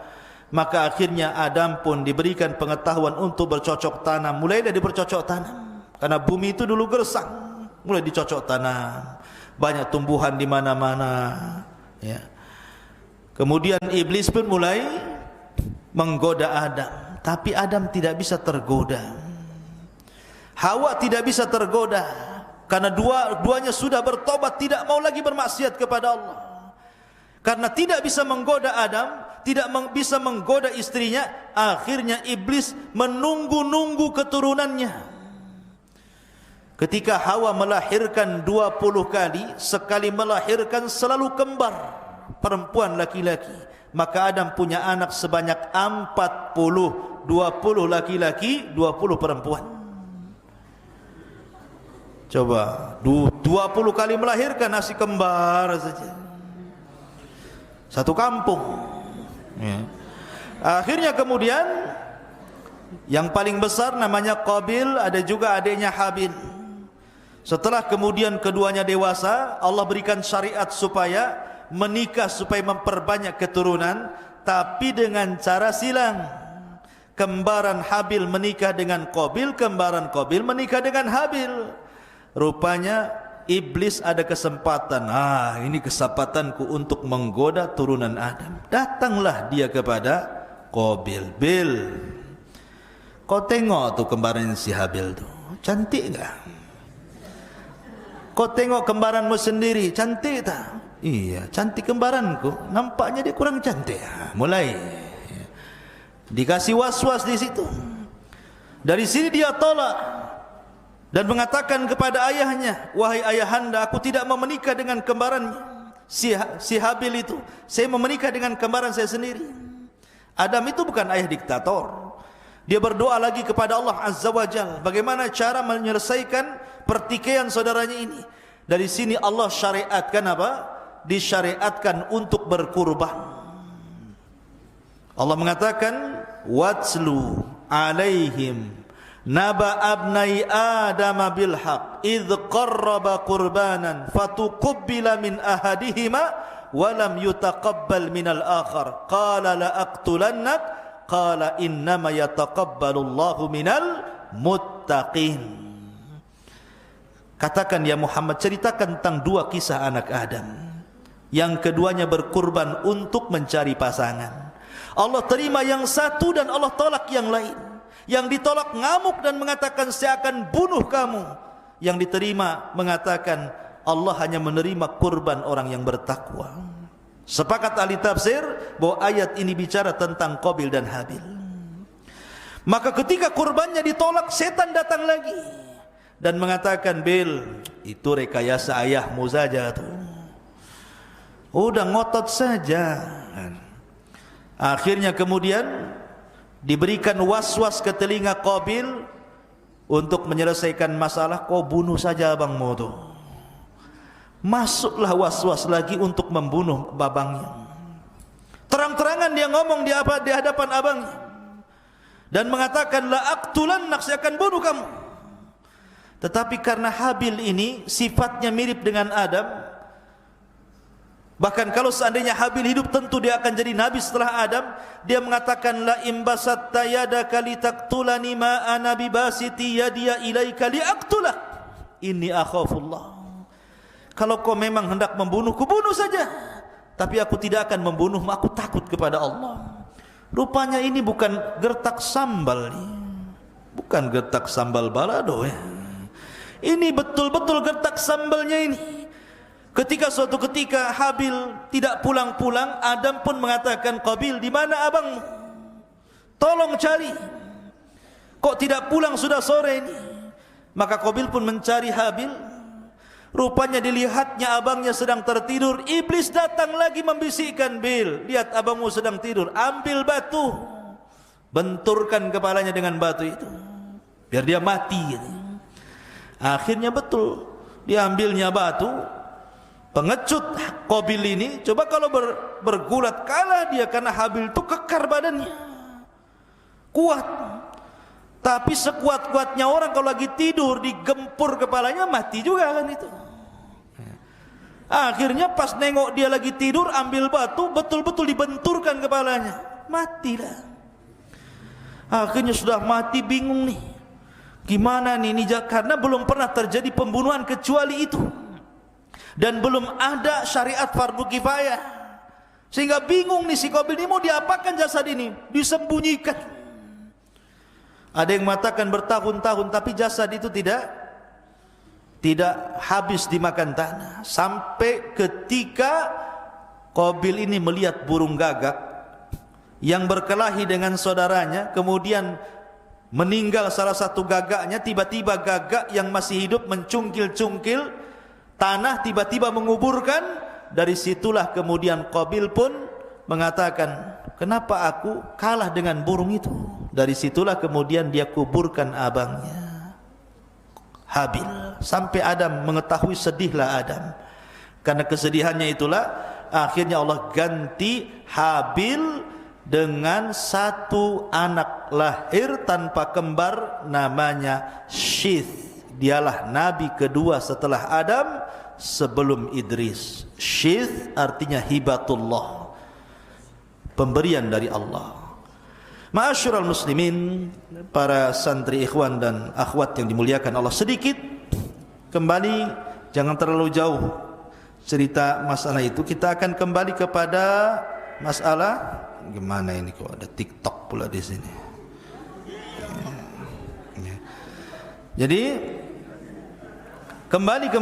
[SPEAKER 2] maka akhirnya Adam pun diberikan pengetahuan untuk bercocok tanam. Mulai dari bercocok tanam, karena bumi itu dulu gersang, mulai dicocok tanam, banyak tumbuhan di mana-mana ya. Kemudian iblis pun mulai menggoda Adam, tapi Adam tidak bisa tergoda. Hawa tidak bisa tergoda, karena duanya sudah bertobat, tidak mau lagi bermaksiat kepada Allah. Karena tidak bisa menggoda Adam, tidak bisa menggoda istrinya, akhirnya iblis menunggu-nunggu keturunannya. Ketika Hawa melahirkan 20 kali, sekali melahirkan selalu kembar, perempuan laki-laki. Maka Adam punya anak sebanyak 40, 20 laki-laki, 20 perempuan. Coba 20 kali melahirkan, nasi kembar saja, satu kampung ya. Akhirnya kemudian yang paling besar namanya Qabil, ada juga adiknya Habil. Setelah kemudian keduanya dewasa, Allah berikan syariat supaya menikah, supaya memperbanyak keturunan, tapi dengan cara silang. Kembaran Habil menikah dengan Qabil, kembaran Qabil menikah dengan Habil. Rupanya iblis ada kesempatan, ini kesempatanku untuk menggoda turunan Adam. Datanglah dia kepada Qabil. Bil, kau tengok tuh kembaran si Habil tuh, cantik enggak? Kau tengok kembaranmu sendiri, cantik tak? Iya, cantik kembaranku. Nampaknya dia kurang cantik. Mulai dikasih was-was di situ. Dari sini dia tolak dan mengatakan kepada ayahnya, wahai ayahanda, aku tidak mau menikah dengan kembaran si Habil itu. Saya mau menikah dengan kembaran saya sendiri. Adam itu bukan ayah diktator. Dia berdoa lagi kepada Allah Azza wa Jalla, bagaimana cara menyelesaikan pertikaian saudaranya ini. Dari sini Allah syariatkan apa? Disyariatkan untuk berkurban. Allah mengatakan, watslu alaihim naba abnai Adam bil haq idh qarraba qurbanan fatuqabbila min ahadihima wa lam yutaqabbal minal akhar qala la aqtulannak qala innama yataqabbalu Allahu minal muttaqin. Katakan ya Muhammad, ceritakan tentang dua kisah anak Adam yang keduanya berkurban untuk mencari pasangan. Allah terima yang satu dan Allah tolak yang lain. Yang ditolak ngamuk dan mengatakan, saya akan bunuh kamu. yang diterima mengatakan Allah hanya menerima kurban orang yang bertakwa. Sepakat ahli tafsir bahwa ayat ini bicara tentang Qabil dan Habil. Maka ketika kurbannya ditolak, setan datang lagi dan mengatakan, Bil, itu rekayasa ayahmu saja tuh. Udah ngotot saja. Akhirnya kemudian diberikan was-was ke telinga Qabil untuk menyelesaikan masalah, kau bunuh saja abangmu tuh. Masuklah was-was lagi untuk membunuh babangnya. Terang-terangan dia ngomong di hadapan abangnya dan mengatakan, la aqtulannak, saya akan bunuh kamu. Tetapi karena Habil ini sifatnya mirip dengan Adam, bahkan kalau seandainya Habil hidup tentu dia akan jadi nabi setelah Adam. Dia mengatakan, la imbasatta yadaka litaqtulani ma ana bibasiti yadiya ilaika liaqtulak inni akhafullah. Kalau kau memang hendak membunuhku, bunuh saja, tapi aku tidak akan membunuhmu, aku takut kepada Allah. Rupanya ini bukan gertak sambal nih. Bukan gertak sambal balado ya. Ini betul-betul gertak sambalnya ini. Ketika suatu ketika Habil tidak pulang-pulang, Adam pun mengatakan, Qabil, di mana abangmu? Tolong cari. Kok tidak pulang, sudah sore ini? Maka Qabil pun mencari Habil. Rupanya dilihatnya abangnya sedang tertidur. Iblis datang lagi membisikkan, Bil, lihat abangmu sedang tidur, ambil batu, benturkan kepalanya dengan batu itu biar dia mati. Akhirnya betul diambilnya batu. Pengecut Qabil ini, coba kalau bergulat kalah dia, karena Habil itu kekar badannya, kuat. Tapi sekuat-kuatnya orang kalau lagi tidur digempur kepalanya mati juga kan itu. Akhirnya pas nengok dia lagi tidur, ambil batu, betul-betul dibenturkan kepalanya, matilah. Akhirnya sudah mati, bingung nih, gimana nih, karena belum pernah terjadi pembunuhan kecuali itu, dan belum ada syariat fardu kifayah, sehingga bingung nih si Qabil ini mau diapakan jasad ini, disembunyikan. Ada yang mengatakan bertahun-tahun, tapi jasad itu tidak habis dimakan tanah. Sampai ketika Qabil ini melihat burung gagak yang berkelahi dengan saudaranya, kemudian meninggal salah satu gagaknya, tiba-tiba gagak yang masih hidup mencungkil-cungkil tanah, tiba-tiba menguburkan. Dari situlah kemudian Qabil pun mengatakan, kenapa aku kalah dengan burung itu? Dari situlah kemudian dia kuburkan abangnya Habil. Sampai Adam mengetahui, sedihlah Adam. Karena kesedihannya itulah akhirnya Allah ganti Habil dengan satu anak lahir tanpa kembar, namanya Syith. Dialah nabi kedua setelah Adam sebelum Idris. Syith artinya hibatullah, pemberian dari Allah. Ma'asyiral muslimin, para santri ikhwan dan akhwat yang dimuliakan Allah, sedikit kembali, jangan terlalu jauh cerita masalah itu. Kita akan kembali kepada masalah, gimana ini kok ada TikTok pula di sini. Jadi kembali ke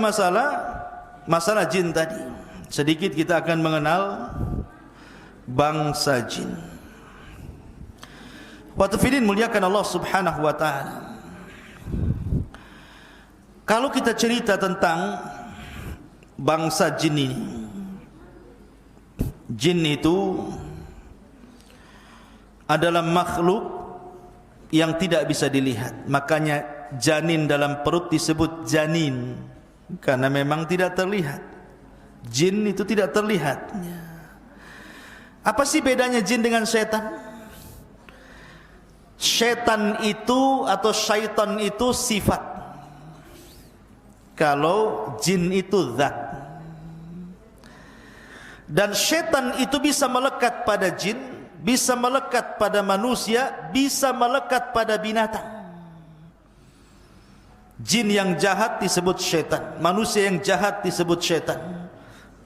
[SPEAKER 2] masalah jin tadi. Sedikit kita akan mengenal bangsa jin. Waktu filin muliakan Allah subhanahu wa ta'ala. Kalau kita cerita tentang bangsa jin ini, jin itu adalah makhluk yang tidak bisa dilihat. Makanya janin dalam perut disebut janin, karena memang tidak terlihat. Jin itu tidak terlihat. Apa sih bedanya jin dengan setan? Setan itu atau syaitan itu sifat, kalau jin itu zat. Dan setan itu bisa melekat pada jin, bisa melekat pada manusia, bisa melekat pada binatang. Jin yang jahat disebut setan, manusia yang jahat disebut setan,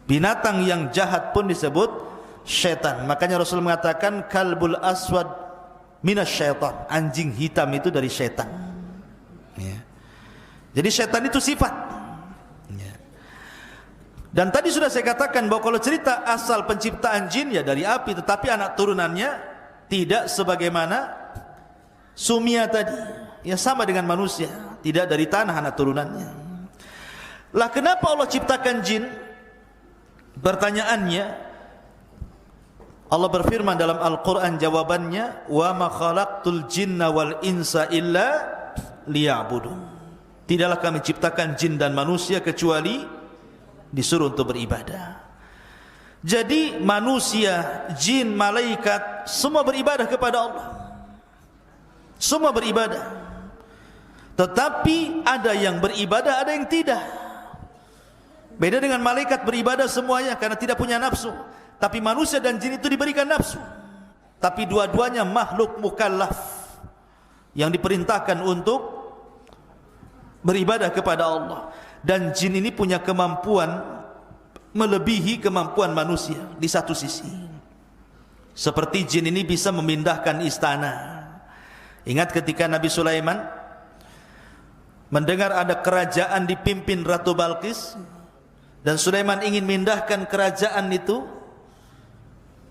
[SPEAKER 2] binatang yang jahat pun disebut setan. Makanya Rasul mengatakan kalbul aswad minasyaitan, anjing hitam itu dari setan. Ya. Jadi syaitan itu sifat. Dan tadi sudah saya katakan bahwa kalau cerita asal penciptaan jin ya dari api, tetapi anak turunannya tidak sebagaimana Sumia tadi, ya sama dengan manusia, tidak dari tanah anak turunannya. Lah kenapa Allah ciptakan jin? Pertanyaannya, Allah berfirman dalam Al-Quran jawabannya, wa ma khalaqtul jinna wal insa illa liya'budun. Tidaklah kami ciptakan jin dan manusia kecuali disuruh untuk beribadah. Jadi manusia, jin, malaikat semua beribadah kepada Allah. Semua beribadah. Tetapi ada yang beribadah, ada yang tidak. Beda dengan malaikat beribadah semuanya karena tidak punya nafsu. Tapi manusia dan jin itu diberikan nafsu. Tapi dua-duanya makhluk mukallaf yang diperintahkan untuk beribadah kepada Allah. Dan jin ini punya kemampuan melebihi kemampuan manusia di satu sisi. Seperti jin ini bisa memindahkan istana. Ingat ketika Nabi Sulaiman mendengar ada kerajaan dipimpin Ratu Balqis, dan Sulaiman ingin memindahkan kerajaan itu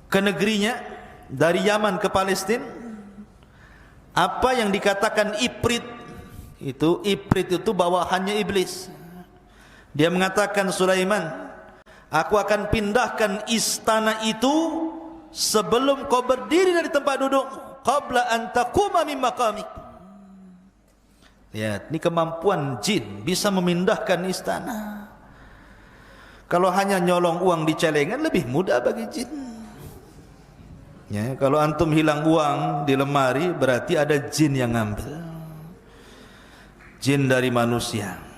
[SPEAKER 2] ke negerinya dari Yaman ke Palestina. Apa yang dikatakan Ifrit itu bawahannya iblis. Dia mengatakan, Sulaiman, aku akan pindahkan istana itu sebelum kau berdiri dari tempat dudukmu, qabla an taquma min maqamik. Lihat, ini kemampuan jin bisa memindahkan istana. Kalau hanya nyolong uang di celengan lebih mudah bagi jin. Ya, kalau antum hilang uang di lemari berarti ada jin yang ngambil. Jin dari manusia.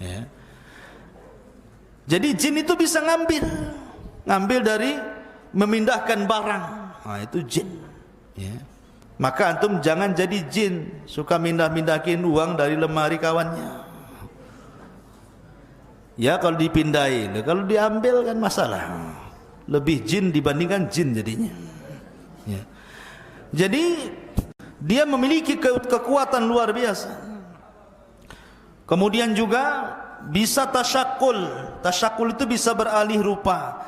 [SPEAKER 2] Ya. Jadi jin itu bisa ngambil dari memindahkan barang. Nah, itu jin. Ya. Maka antum jangan jadi jin suka mindah-mindahin uang dari lemari kawannya. Ya kalau dipindahin, kalau diambil kan masalah. Lebih jin dibandingkan jin jadinya. Ya. Jadi dia memiliki kekuatan luar biasa. Kemudian juga bisa tasyakul. Tasyakul itu bisa beralih rupa.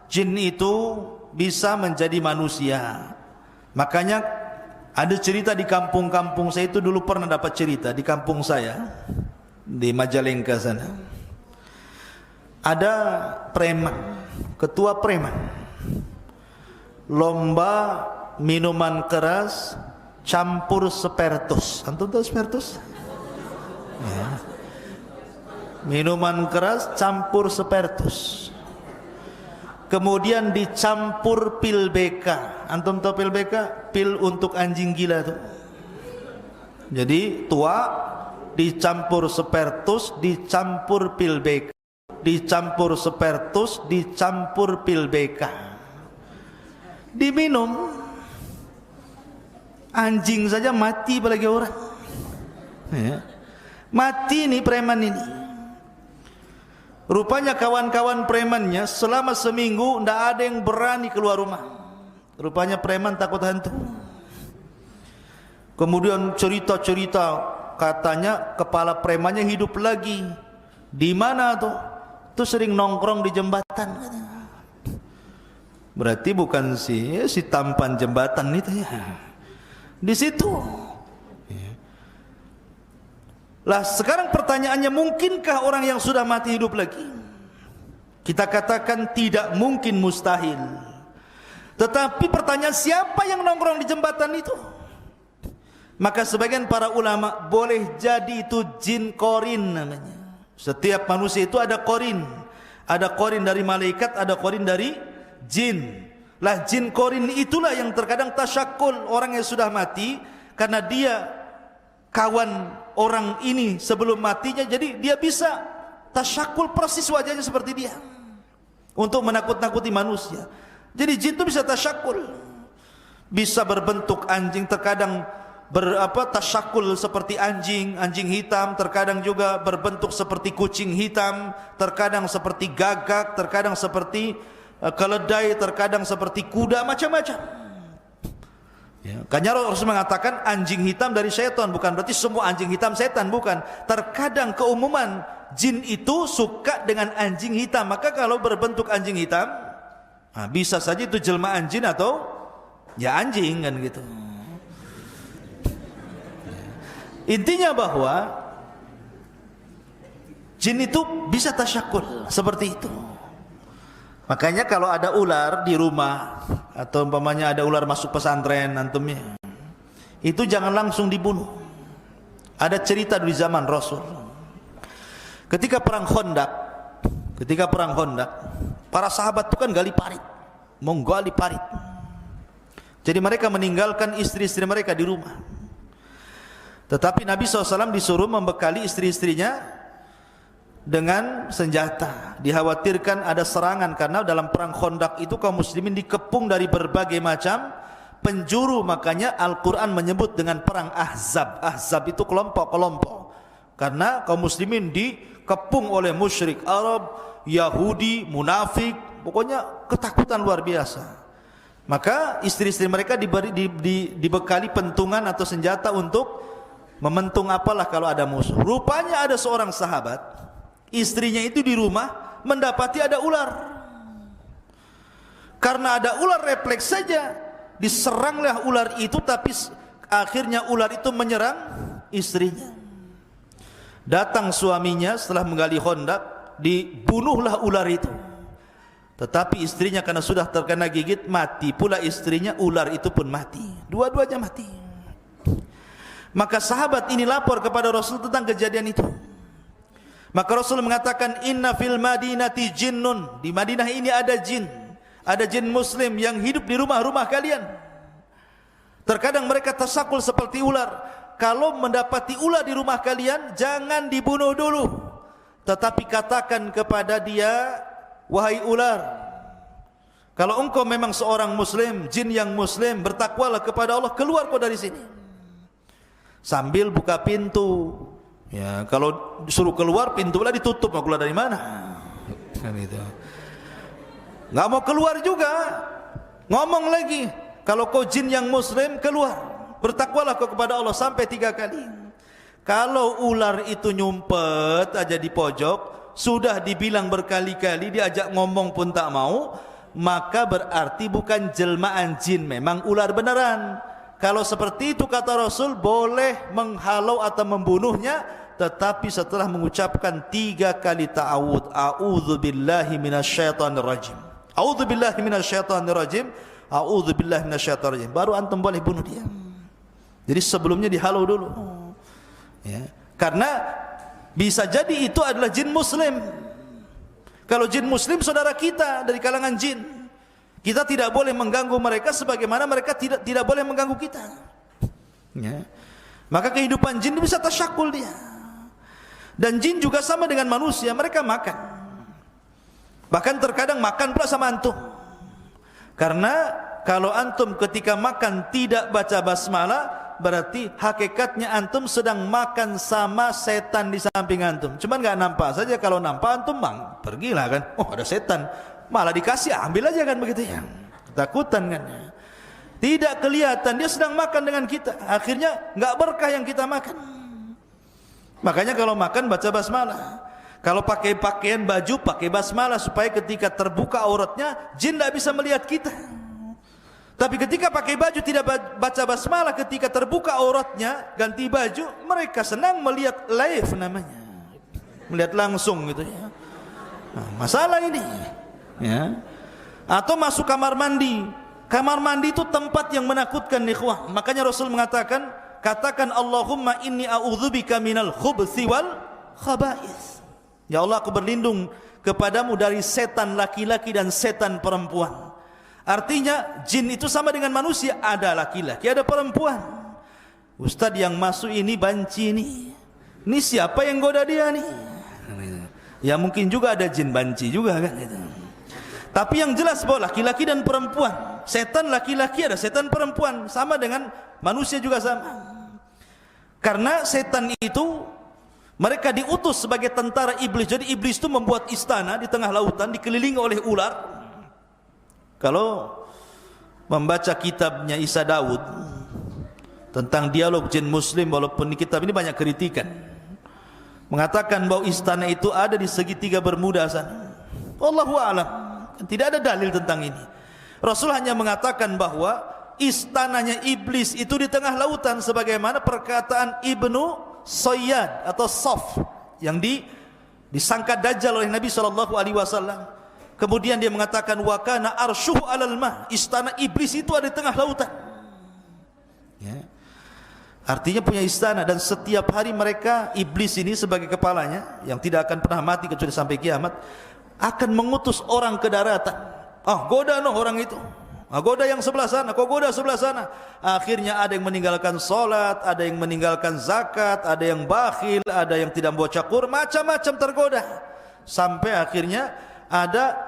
[SPEAKER 2] Jin itu bisa menjadi manusia. Makanya ada cerita di kampung-kampung saya itu, dulu pernah dapat cerita di kampung saya di Majalengka sana. Ada preman, ketua preman, lomba minuman keras campur spertus. Antum tahu spertus? Ya. Minuman keras campur spertus. Kemudian dicampur pil BK. Antum tahu pil BK? Pil untuk anjing gila tuh. Jadi tua dicampur spertus, dicampur pil BK. Dicampur spertus, dicampur pil BK. Diminum, anjing saja mati apalagi orang. Ya. Mati nih preman ini. Rupanya kawan-kawan premannya selama seminggu tidak ada yang berani keluar rumah. Rupanya preman takut hantu. Kemudian cerita-cerita katanya kepala premannya hidup lagi. Di mana tuh? Tuh sering nongkrong di jembatan. Berarti bukan si tampan jembatan itu ya. Di situ. Lah sekarang pertanyaannya, mungkinkah orang yang sudah mati hidup lagi? Kita katakan tidak mungkin, mustahil. Tetapi pertanyaan, siapa yang nongkrong di jembatan itu? Maka sebagian para ulama, boleh jadi itu jin korin namanya. Setiap manusia itu ada korin. Ada korin dari malaikat, ada korin dari jin. Lah jin korin itulah yang terkadang tasyakul orang yang sudah mati, karena dia kawan orang ini sebelum matinya, jadi dia bisa tasyakul persis wajahnya seperti dia untuk menakut-nakuti manusia. Jadi jin itu bisa tasyakul, bisa berbentuk anjing, terkadang tasyakul seperti anjing hitam, terkadang juga berbentuk seperti kucing hitam, terkadang seperti gagak, terkadang seperti keledai, terkadang seperti kuda, macam-macam. Ya, karena Rasul mengatakan anjing hitam dari syaitan, bukan berarti semua anjing hitam setan, bukan. Terkadang keumuman jin itu suka dengan anjing hitam, maka kalau berbentuk anjing hitam, bisa saja itu jelmaan jin atau ya anjing kan gitu. Intinya bahwa jin itu bisa tasyakul seperti itu. Makanya kalau ada ular di rumah atau umpamanya ada ular masuk pesantren antumnya, itu jangan langsung dibunuh. Ada cerita di zaman Rasul. Ketika perang Khandaq, para sahabat itu kan gali parit, menggali parit. Jadi mereka meninggalkan istri-istri mereka di rumah. Tetapi Nabi SAW disuruh membekali istri-istrinya dengan senjata. Dikhawatirkan ada serangan karena dalam perang Khandaq itu kaum muslimin dikepung dari berbagai macam penjuru. Makanya Al-Quran menyebut dengan perang Ahzab. Ahzab itu kelompok-kelompok, karena kaum muslimin dikepung oleh musyrik Arab, Yahudi, munafik, pokoknya ketakutan luar biasa. Maka istri-istri mereka dibekali pentungan atau senjata untuk mementung apalah kalau ada musuh. Rupanya ada seorang sahabat, istrinya itu di rumah mendapati ada ular. Karena ada ular, refleks saja diseranglah ular itu, tapi akhirnya ular itu menyerang istrinya. Datang suaminya setelah menggali Khandaq, dibunuhlah ular itu. Tetapi istrinya karena sudah terkena gigit, mati pula istrinya, ular itu pun mati. Dua-duanya mati. Maka sahabat ini lapor kepada Rasul tentang kejadian itu. Maka Rasul mengatakan, inna fil madinati jinnun, di Madinah ini ada jin muslim yang hidup di rumah-rumah kalian. Terkadang mereka tersakul seperti ular. Kalau mendapati ular di rumah kalian, jangan dibunuh dulu, tetapi katakan kepada dia, wahai ular, kalau engkau memang seorang muslim, jin yang muslim, bertakwalah kepada Allah, keluar kau dari sini. Sambil buka pintu. Ya, kalau disuruh keluar, pintu lah ditutup, mau keluar dari mana? Kan itu. Nggak mau keluar juga, ngomong lagi, kalau kau jin yang muslim, keluar, bertakwalah kau kepada Allah, sampai 3 kali. Kalau ular itu nyumpet aja di pojok, sudah dibilang berkali-kali, diajak ngomong pun tak mau, maka berarti bukan jelmaan jin, memang ular beneran. Kalau seperti itu kata Rasul, boleh menghalau atau membunuhnya, tetapi setelah mengucapkan 3 kali ta'awud, a'udzubillahi minasyaitonir rajim, a'udzubillahi minasyaitonir rajim, a'udzubillahi minasyaitonir rajim, baru antum boleh bunuh dia. Jadi sebelumnya dihalau dulu. Ya, karena bisa jadi itu adalah jin muslim. Kalau jin muslim saudara kita dari kalangan jin, kita tidak boleh mengganggu mereka sebagaimana mereka tidak boleh mengganggu kita. Ya. Maka kehidupan jin bisa tasyakul dia. Dan jin juga sama dengan manusia, mereka makan. Bahkan terkadang makan pula sama antum. Karena kalau antum ketika makan tidak baca basmalah, berarti hakikatnya antum sedang makan sama setan di samping antum. Cuman nggak nampak saja. Kalau nampak antum pergilah kan. Oh, ada setan. Malah dikasih, ambil aja kan begitu ya. Ketakutan kan. Tidak kelihatan dia sedang makan dengan kita. Akhirnya nggak berkah yang kita makan. Makanya kalau makan baca basmalah. Kalau pakai pakaian baju pakai basmalah supaya ketika terbuka auratnya jin tidak bisa melihat kita. Tapi ketika pakai baju tidak baca basmalah, ketika terbuka auratnya ganti baju, mereka senang melihat live namanya. Melihat langsung gitu ya. Nah, masalah ini. Ya. Atau masuk kamar mandi. Kamar mandi itu tempat yang menakutkan ikhwah. Makanya Rasul mengatakan, katakan Allahumma inni a'udzubika minal khubthi wal khaba'is. Ya Allah, aku berlindung kepadamu dari setan laki-laki dan setan perempuan. Artinya jin itu sama dengan manusia, ada laki-laki, ada perempuan. Ustadz yang masuk ini banci nih. Ini siapa yang goda dia nih? Ya mungkin juga ada jin banci juga kan itu. Tapi yang jelas bahwa laki-laki dan perempuan, setan laki-laki ada setan perempuan, sama dengan manusia juga sama. Karena setan itu mereka diutus sebagai tentara iblis. Jadi iblis itu membuat istana di tengah lautan dikelilingi oleh ular. Kalau membaca kitabnya Isa Daud, tentang dialog jin muslim, walaupun di kitab ini banyak kritikan, mengatakan bahwa istana itu ada di segitiga Bermuda sana. Wallahu a'lam, tidak ada dalil tentang ini. Rasul hanya mengatakan bahwa istananya iblis itu di tengah lautan, sebagaimana perkataan Ibnu Sayyad atau Saf yang disangka Dajjal oleh Nabi SAW. Kemudian dia mengatakan wa kana arsyuhu 'alal ma, istana iblis itu ada di tengah lautan. Ya. Artinya punya istana, dan setiap hari mereka, iblis ini sebagai kepalanya yang tidak akan pernah mati kecuali sampai kiamat, akan mengutus orang ke daratan. Goda orang itu. Goda yang sebelah sana, kau goda sebelah sana. Akhirnya ada yang meninggalkan solat, ada yang meninggalkan zakat, ada yang bakhil, ada yang tidak membaca Quran, macam-macam tergoda. Sampai akhirnya ada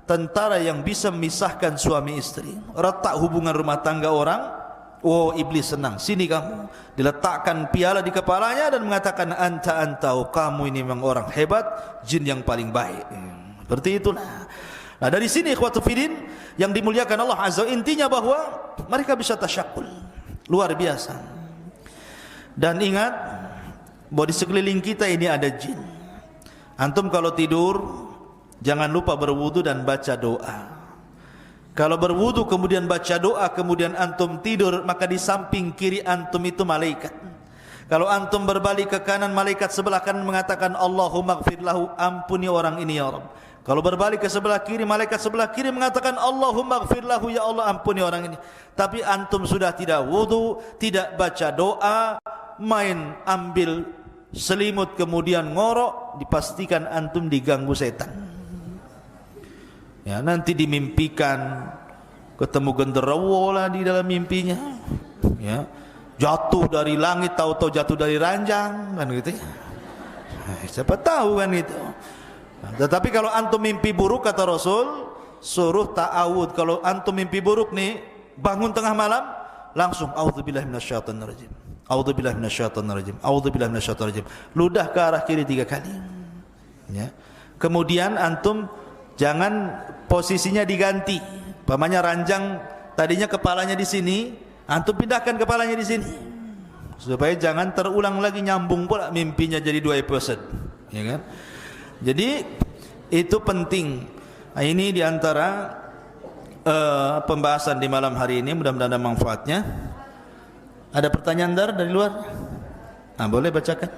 [SPEAKER 2] tentara yang bisa memisahkan suami istri, retak hubungan rumah tangga orang. Oh, iblis senang, sini kamu. Diletakkan piala di kepalanya dan mengatakan anta, kamu ini memang orang hebat, jin yang paling baik. Seperti itulah. Nah, dari sini ikhwatu fiddin yang dimuliakan Allah Azza, intinya bahwa mereka bisa tasyakul, luar biasa. Dan ingat bahwa di sekeliling kita ini ada jin. Antum kalau tidur jangan lupa berwudu dan baca doa. Kalau berwudu kemudian baca doa, kemudian antum tidur, maka di samping kiri antum itu malaikat. Kalau antum berbalik ke kanan, malaikat sebelah kanan mengatakan Allahumma ighfir lahu, ampuni orang ini ya Rabb. Kalau berbalik ke sebelah kiri, malaikat sebelah kiri mengatakan Allahumma ighfir lahu, ya Allah ampuni orang ini. Tapi antum sudah tidak wudu, tidak baca doa, main ambil selimut kemudian ngorok, dipastikan antum diganggu setan. Ya, nanti dimimpikan ketemu genderuwo lah di dalam mimpinya. Ya, jatuh dari langit, tahu-tahu jatuh dari ranjang, kan gitu ya. Siapa tahu kan itu. Nah, tetapi kalau antum mimpi buruk, kata Rasul, suruh ta'awud. Kalau antum mimpi buruk nih, bangun tengah malam, langsung a'udzubillahi minasyaitonir rajim, a'udzubillahi minasyaitonir rajim, a'udzubillahi minasyaitonir rajim. Ludah ke arah kiri 3 kali. Ya. Kemudian antum jangan posisinya diganti. Pamannya ranjang tadinya kepalanya di sini, antum pindahkan kepalanya di sini. Supaya jangan terulang lagi, nyambung pula mimpinya jadi 2 episode. Ya kan? Jadi itu penting. Nah, ini diantara pembahasan di malam hari ini, mudah-mudahan ada manfaatnya. Ada pertanyaan dari luar? Nah, boleh bacakan.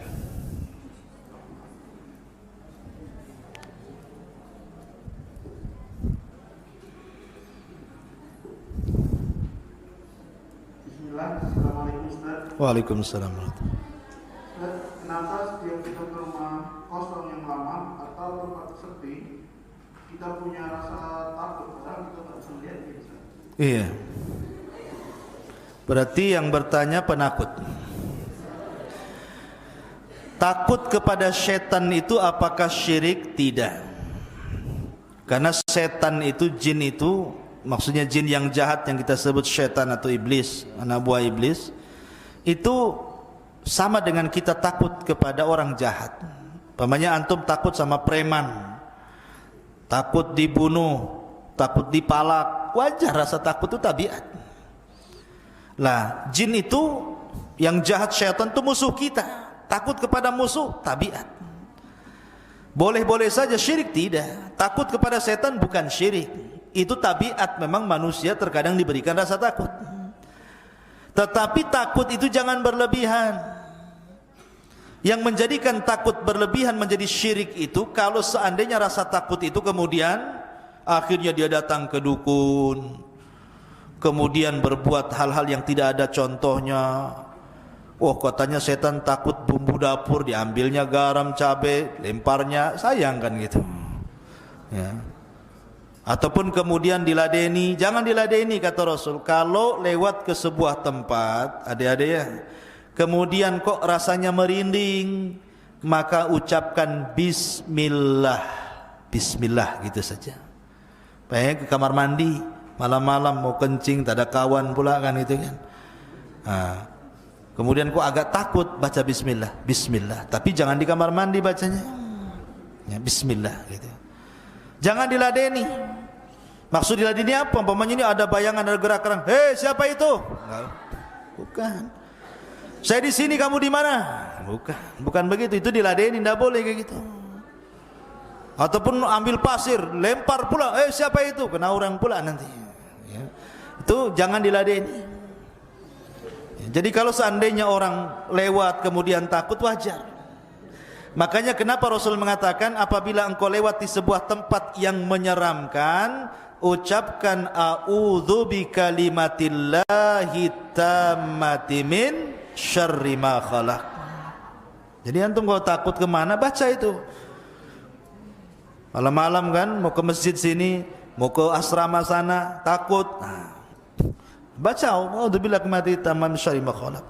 [SPEAKER 3] Bismillah, Assalamualaikum Ustaz.
[SPEAKER 2] Waalaikumsalam.
[SPEAKER 3] Kenapa setiap kita ke rumah kosong yang lama atau tempat sepi, kita punya rasa takut, padahal kita tak bisa melihat gitu?
[SPEAKER 2] Iya. Berarti yang bertanya penakut. Takut kepada setan itu apakah syirik? Tidak. Karena setan itu, jin itu, maksudnya jin yang jahat yang kita sebut setan atau iblis, anak buah iblis, itu sama dengan kita takut kepada orang jahat. Pamannya antum takut sama preman, takut dibunuh, takut dipalak, wajar, rasa takut itu tabiat. Lah, jin itu yang jahat, syaitan itu musuh kita. Takut kepada musuh, tabiat. Boleh-boleh saja, syirik tidak. Takut kepada setan bukan syirik. Itu tabiat, memang manusia terkadang diberikan rasa takut. Tetapi takut itu jangan berlebihan. Yang menjadikan takut berlebihan menjadi syirik itu kalau seandainya rasa takut itu kemudian akhirnya dia datang ke dukun, kemudian berbuat hal-hal yang tidak ada contohnya. Oh, katanya setan takut bumbu dapur, diambilnya garam, cabai, lemparnya, sayang kan gitu. Ya. Ataupun kemudian diladeni. Jangan diladeni, kata Rasul. Kalau lewat ke sebuah tempat, adik-adik ya, kemudian kok rasanya merinding, maka ucapkan bismillah. Bismillah gitu saja. Pengen ke kamar mandi, malam-malam mau kencing, tak ada kawan pula kan itu kan. Nah, kemudian kok agak takut, baca bismillah. Bismillah, tapi jangan di kamar mandi bacanya. Ya, bismillah gitu. Jangan diladeni. Maksud diladeni apa? Umpamanya ini ada bayangan, ada gerak-gerak. Hei, siapa itu? Bukan. Saya di sini, kamu di mana? Bukan begitu. Itu diladeni, tidak boleh kayak gitu. Ataupun ambil pasir, lempar pula. Siapa itu? Kena orang pula nanti. Ya. Itu jangan diladeni. Ya, jadi kalau seandainya orang lewat kemudian takut, wajar. Makanya kenapa Rasul mengatakan apabila engkau lewat di sebuah tempat yang menyeramkan, ucapkan a'udzu bikalimatillahi tammati min syarri ma khalaq. Jadi antum kalau takut kemana, baca itu. Malam-malam kan mau ke masjid sini, mau ke asrama sana, takut, baca a'udzu bikalimatillahi tammati min syarri ma khalaq.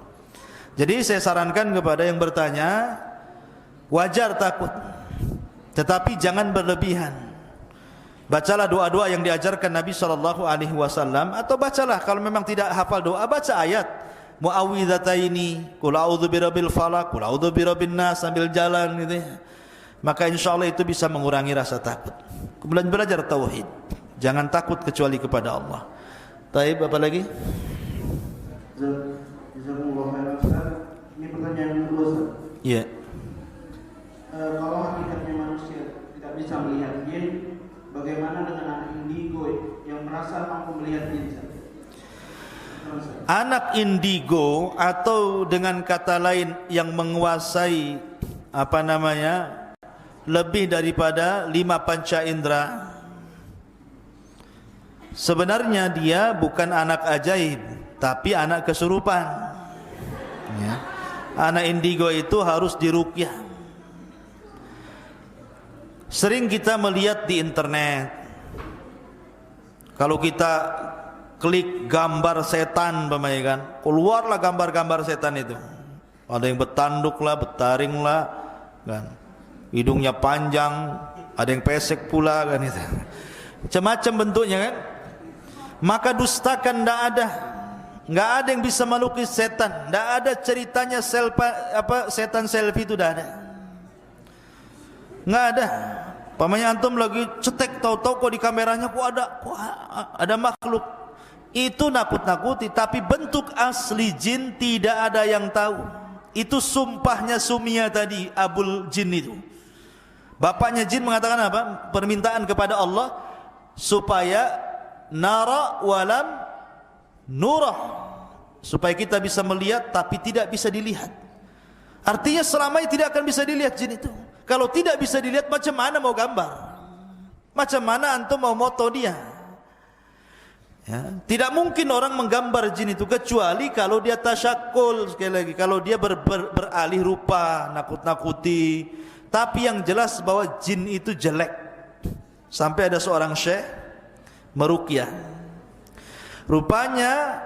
[SPEAKER 2] Jadi saya sarankan kepada yang bertanya, wajar takut, tetapi jangan berlebihan. Bacalah doa-doa yang diajarkan Nabi SAW, atau bacalah kalau memang tidak hafal doa, baca ayat muawwidhataini, qul a'udzu birabbil falaq, qul a'udzu birabbin nas, sambil jalan gitu ya. Maka insyaallah itu bisa mengurangi rasa takut. Kemudian belajar tauhid, jangan takut kecuali kepada Allah. Taib, apa lagi?
[SPEAKER 3] Jazakumullah khairan Ustaz. Ini pertanyaan kedua Ustaz.
[SPEAKER 2] Iya.
[SPEAKER 3] Kalau hakikatnya manusia tidak bisa melihat jin, bagaimana dengan anak indigo yang merasa mampu melihat jin?
[SPEAKER 2] Anak indigo, atau dengan kata lain yang menguasai lebih daripada 5 panca indera, sebenarnya dia bukan anak ajaib, tapi anak kesurupan ya. Anak indigo itu harus diruqyah. Sering kita melihat di internet, kalau kita klik gambar setan, kan, keluarlah gambar-gambar setan itu. Ada yang bertanduk lah, bertaring lah, kan, hidungnya panjang, ada yang pesek pula, kan, itu macam-macam bentuknya, kan. Maka dustakan, nggak ada yang bisa melukis setan, nggak ada ceritanya setan selfie itu, nggak ada. Nggak ada. Pamannya antum lagi cetek, tahu-tahu kok di kameranya kok ada makhluk. Itu nakut-nakuti, tapi bentuk asli jin tidak ada yang tahu. Itu sumpahnya Sumia tadi, Abul Jin itu. Bapaknya jin mengatakan apa? Permintaan kepada Allah supaya nara walam nurah, supaya kita bisa melihat tapi tidak bisa dilihat. Artinya selamanya tidak akan bisa dilihat jin itu. Kalau tidak bisa dilihat, macam mana mau gambar? Macam mana antum mau moto dia? Ya, tidak mungkin orang menggambar jin itu kecuali kalau dia tasyakul, sekali lagi, kalau dia beralih rupa, nakut-nakuti. Tapi yang jelas bahwa jin itu jelek. Sampai ada seorang syekh meruqyah. Rupanya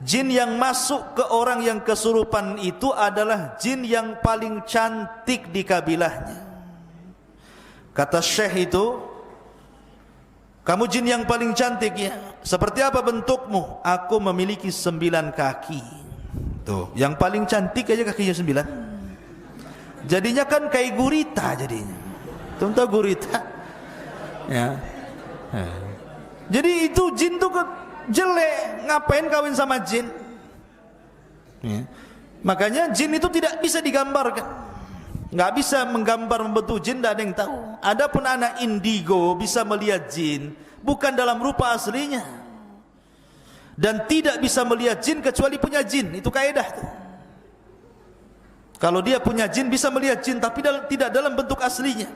[SPEAKER 2] jin yang masuk ke orang yang kesurupan itu adalah jin yang paling cantik di kabilahnya. Kata syekh itu, kamu jin yang paling cantik ya. Seperti apa bentukmu? Aku memiliki 9 kaki. Tuh, yang paling cantik aja kakinya 9. Jadinya kan kayak gurita jadinya. Tahu gurita? Ya. Jadi itu jin tuh jelek, ngapain kawin sama jin? Ya. Makanya jin itu tidak bisa digambarkan, nggak bisa menggambar membentuk jin, tidak ada yang tahu. Adapun anak indigo bisa melihat jin, bukan dalam rupa aslinya, dan tidak bisa melihat jin kecuali punya jin. Itu kaidah tuh. Kalau dia punya jin bisa melihat jin, tapi tidak dalam bentuk aslinya.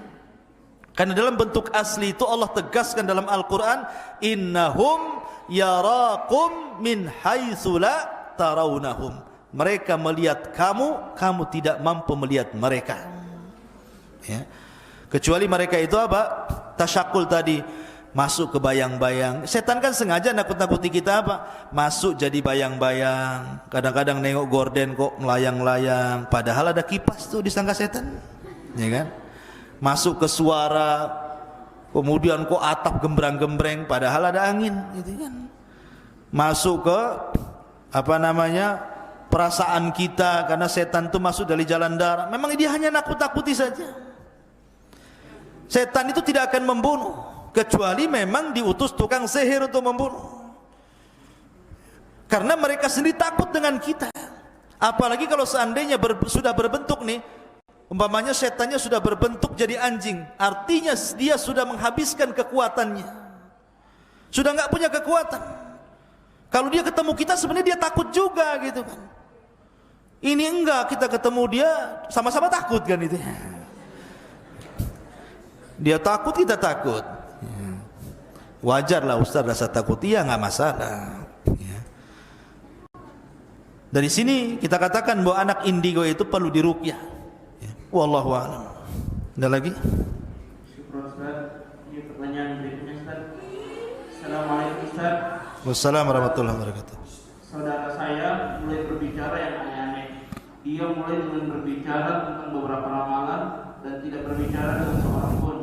[SPEAKER 2] Karena dalam bentuk asli itu Allah tegaskan dalam Al-Quran, innahum yarakum min haitsu la tarawnahum. Mereka melihat kamu, kamu tidak mampu melihat mereka. Ya. Kecuali mereka itu apa? Tasyakul tadi, masuk ke bayang-bayang. Setan kan sengaja nakut-nakuti kita apa? Masuk jadi bayang-bayang. Kadang-kadang nengok gorden kok melayang-layang, padahal ada kipas tuh disangka setan. Ya kan? Masuk ke suara, kemudian kok atap gembrang-gembreng, padahal ada angin, gitu kan. Masuk ke perasaan kita, karena setan itu masuk dari jalan darah. Memang dia hanya nakut-nakuti saja. Setan itu tidak akan membunuh kecuali memang diutus tukang sihir untuk membunuh. Karena mereka sendiri takut dengan kita. Apalagi kalau seandainya sudah berbentuk nih, umpamanya setannya sudah berbentuk jadi anjing, artinya dia sudah menghabiskan kekuatannya, sudah nggak punya kekuatan. Kalau dia ketemu kita sebenarnya dia takut juga gitu kan. Ini enggak, kita ketemu dia sama-sama takut kan itu. Dia takut, kita takut. Wajarlah Ustaz rasa takut, iya nggak masalah. Dari sini kita katakan bahwa anak indigo itu perlu diruqyah. Wallahu a'lam. Ada lagi?
[SPEAKER 3] Syukur Ustaz. Ini pertanyaan berikutnya Ustaz. Assalamualaikum Ustaz.
[SPEAKER 2] Wassalamualaikum warahmatullahi wabarakatuh.
[SPEAKER 3] Saudara saya mulai berbicara yang aneh-aneh. Dia mulai dengan berbicara tentang beberapa ramalan dan tidak berbicara dengan seorang pun.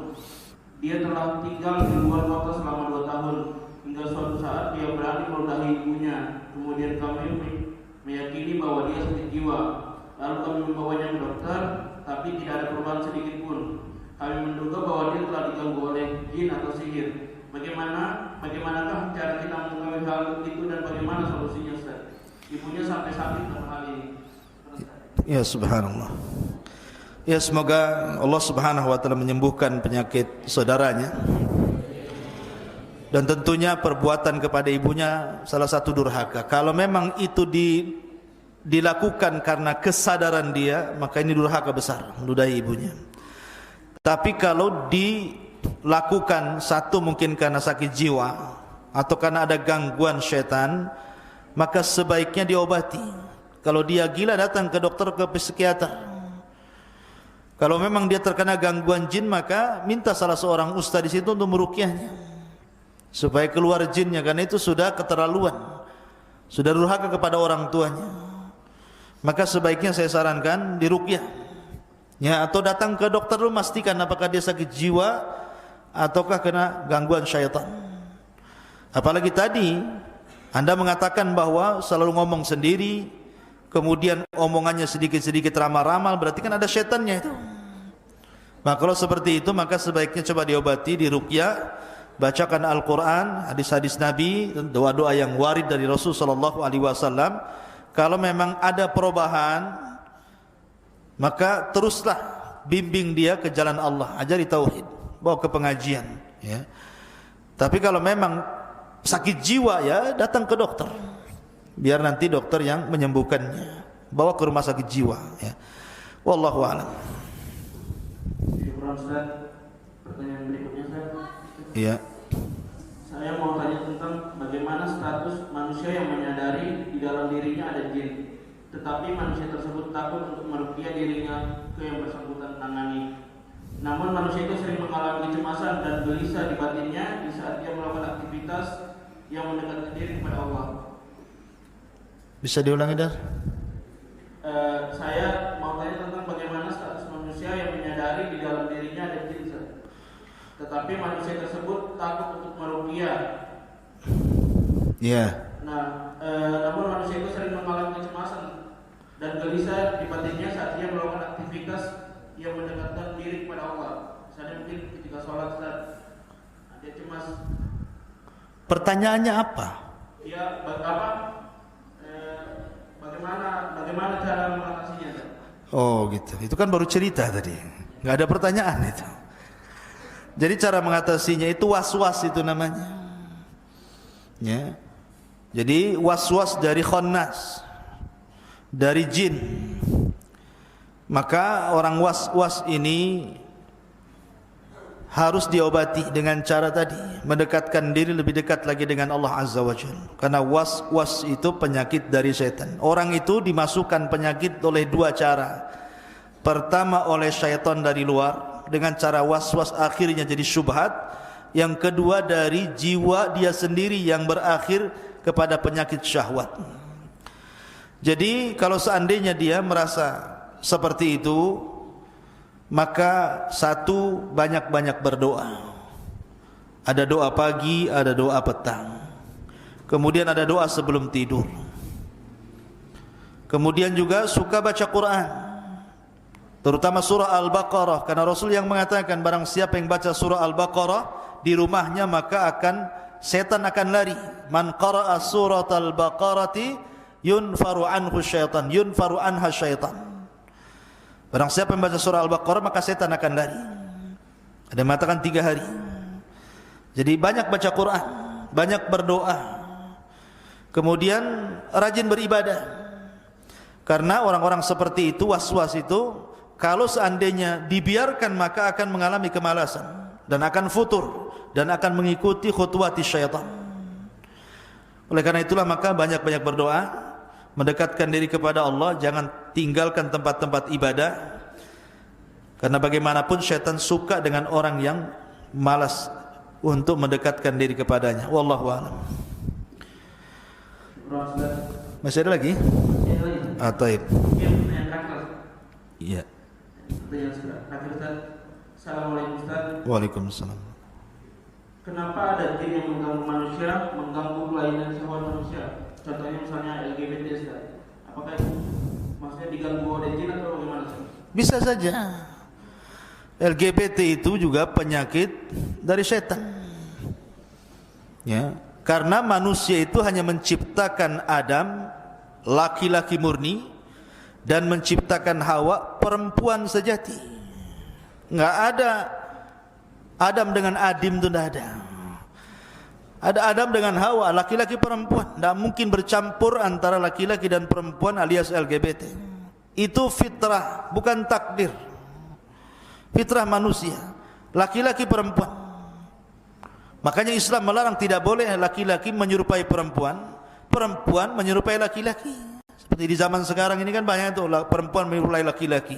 [SPEAKER 3] Dia telah tinggal di luar kota selama 2 tahun. Hingga suatu saat dia berani meludahi ibunya. Kemudian kami meyakini bahwa dia sakit jiwa. Lalu kami membawanya ke dokter, tapi tidak ada perubahan sedikit pun. Kami menduga bahwa dia telah diganggu oleh jin atau sihir. Bagaimanakah cara kita mengetahui hal itu dan bagaimana solusinya Ustaz? Ibunya sampai sakit dalam hal ini.
[SPEAKER 2] Ya subhanallah. Ya semoga Allah subhanahu wa ta'ala menyembuhkan penyakit saudaranya. Dan tentunya perbuatan kepada ibunya salah satu durhaka. Kalau memang itu dilakukan karena kesadaran dia, maka ini durhaka besar, meludahi ibunya. Tapi kalau dilakukan satu mungkin karena sakit jiwa atau karena ada gangguan syaitan, maka sebaiknya diobati. Kalau dia gila datang ke dokter, ke psikiater. Kalau memang dia terkena gangguan jin, maka minta salah seorang ustaz di situ untuk meruqyahnya supaya keluar jinnya, karena itu sudah keterlaluan, sudah durhaka kepada orang tuanya. Maka sebaiknya saya sarankan diruqyah, ya, atau datang ke dokter dulu, pastikan apakah dia sakit jiwa ataukah kena gangguan syaitan. Apalagi tadi Anda mengatakan bahwa selalu ngomong sendiri, kemudian omongannya sedikit-sedikit ramal-ramal, berarti kan ada syaitannya itu. Maka kalau seperti itu, maka sebaiknya coba diobati, diruqyah, bacakan Al-Quran, hadis-hadis Nabi, doa-doa yang warid dari Rasul sallallahu alaihi wasallam. Kalau memang ada perubahan, maka teruslah bimbing dia ke jalan Allah, ajari tauhid, bawa ke pengajian, ya. Tapi kalau memang sakit jiwa, ya datang ke dokter, biar nanti dokter yang menyembuhkannya, bawa ke rumah sakit jiwa, ya. Wallahu a'lam.
[SPEAKER 3] Pertanyaan berikutnya Ustaz.
[SPEAKER 2] Iya.
[SPEAKER 3] Saya mau tanya tentang bagaimana status manusia yang menyadari di dalam dirinya ada jin, tetapi manusia tersebut takut untuk meruqyah dirinya ke yang bersangkutan tangani. Namun manusia itu sering mengalami kecemasan dan gelisah di batinnya di saat dia melakukan aktivitas yang mendekatkan diri kepada Allah.
[SPEAKER 2] Bisa diulangi, Dar?
[SPEAKER 3] Saya mau tanya tentang bagaimana status manusia yang menyadari di dalam dirinya ada jin, tetapi manusia tersebut takut untuk meruqyah.
[SPEAKER 2] Iya.
[SPEAKER 3] Namun manusia itu sering mengalami kecemasan dan gelisah di batinnya saat dia melakukan aktivitas yang mendekatkan diri kepada Allah. Misalnya mungkin ketika sholat dia cemas.
[SPEAKER 2] Pertanyaannya apa?
[SPEAKER 3] Ya, bagaimana cara mengatasinya?
[SPEAKER 2] Oh gitu. Itu kan baru cerita tadi. Nggak ada pertanyaan itu. Jadi cara mengatasinya itu was-was itu namanya. Ya. Jadi was-was dari khannas, dari jin. Maka orang was-was ini harus diobati dengan cara tadi, mendekatkan diri lebih dekat lagi dengan Allah Azza wa Jalla. Karena was-was itu penyakit dari setan. Orang itu dimasukkan penyakit oleh 2 cara. Pertama oleh syaitan dari luar dengan cara was-was, akhirnya jadi syubhat. Yang kedua dari jiwa dia sendiri yang berakhir kepada penyakit syahwat. Jadi kalau seandainya dia merasa seperti itu, maka satu, banyak-banyak berdoa. Ada doa pagi, ada doa petang. Kemudian ada doa sebelum tidur. Kemudian juga suka baca Quran, terutama surah Al-Baqarah, karena Rasul yang mengatakan barang siapa yang baca surah Al-Baqarah di rumahnya maka akan setan akan lari. Man qara'a suratal baqarati yunfaru anha syaitan. Barang siapa membaca surah Al-Baqarah maka setan akan lari. Ada yang mengatakan 3 hari. Jadi banyak baca Quran, banyak berdoa, kemudian rajin beribadah. Karena orang-orang seperti itu, was-was itu, kalau seandainya dibiarkan maka akan mengalami kemalasan dan akan futur dan akan mengikuti khutuwati syaitan. Oleh karena itulah maka banyak-banyak berdoa, mendekatkan diri kepada Allah, jangan tinggalkan tempat-tempat ibadah. Karena bagaimanapun syaitan suka dengan orang yang malas untuk mendekatkan diri kepadanya. Wallahu a'lam. Masih ada lagi? Taib. Iya.
[SPEAKER 3] Assalamualaikum Ustaz.
[SPEAKER 2] Waalaikumsalam.
[SPEAKER 3] Kenapa ada jin yang mengganggu manusia, mengganggu kelainan syahwat manusia? Contohnya misalnya LGBT Ustaz. Apakah itu maksudnya diganggu oleh jin atau bagaimana Ustaz?
[SPEAKER 2] Bisa saja. LGBT itu juga penyakit dari setan. Ya, karena manusia itu hanya menciptakan Adam laki-laki murni dan menciptakan Hawa perempuan sejati. Enggak ada Adam dengan Adim itu tidak ada. Ada Adam dengan Hawa, laki-laki perempuan. Tidak mungkin bercampur antara laki-laki dan perempuan alias LGBT. Itu fitrah, bukan takdir. Fitrah manusia, laki-laki perempuan. Makanya Islam melarang, tidak boleh laki-laki menyerupai perempuan, perempuan menyerupai laki-laki. Seperti di zaman sekarang ini kan banyak itu perempuan menyerupai laki-laki.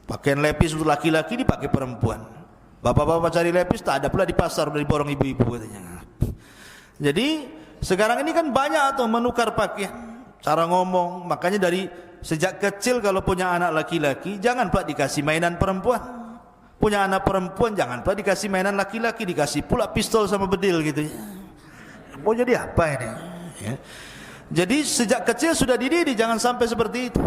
[SPEAKER 2] Pakaian lepis untuk laki-laki dipakai perempuan. Bapak-bapak cari lepis tak ada pula di pasar, udah diborong ibu-ibu katanya. Jadi sekarang ini kan banyak tuh menukar pakaian, cara ngomong. Makanya dari sejak kecil kalau punya anak laki-laki jangan pak dikasih mainan perempuan. Punya anak perempuan jangan pak dikasih mainan laki-laki, dikasih pula pistol sama bedil gitu ya. Mau jadi apa ini? Ya. Jadi sejak kecil sudah dididik jangan sampai seperti itu.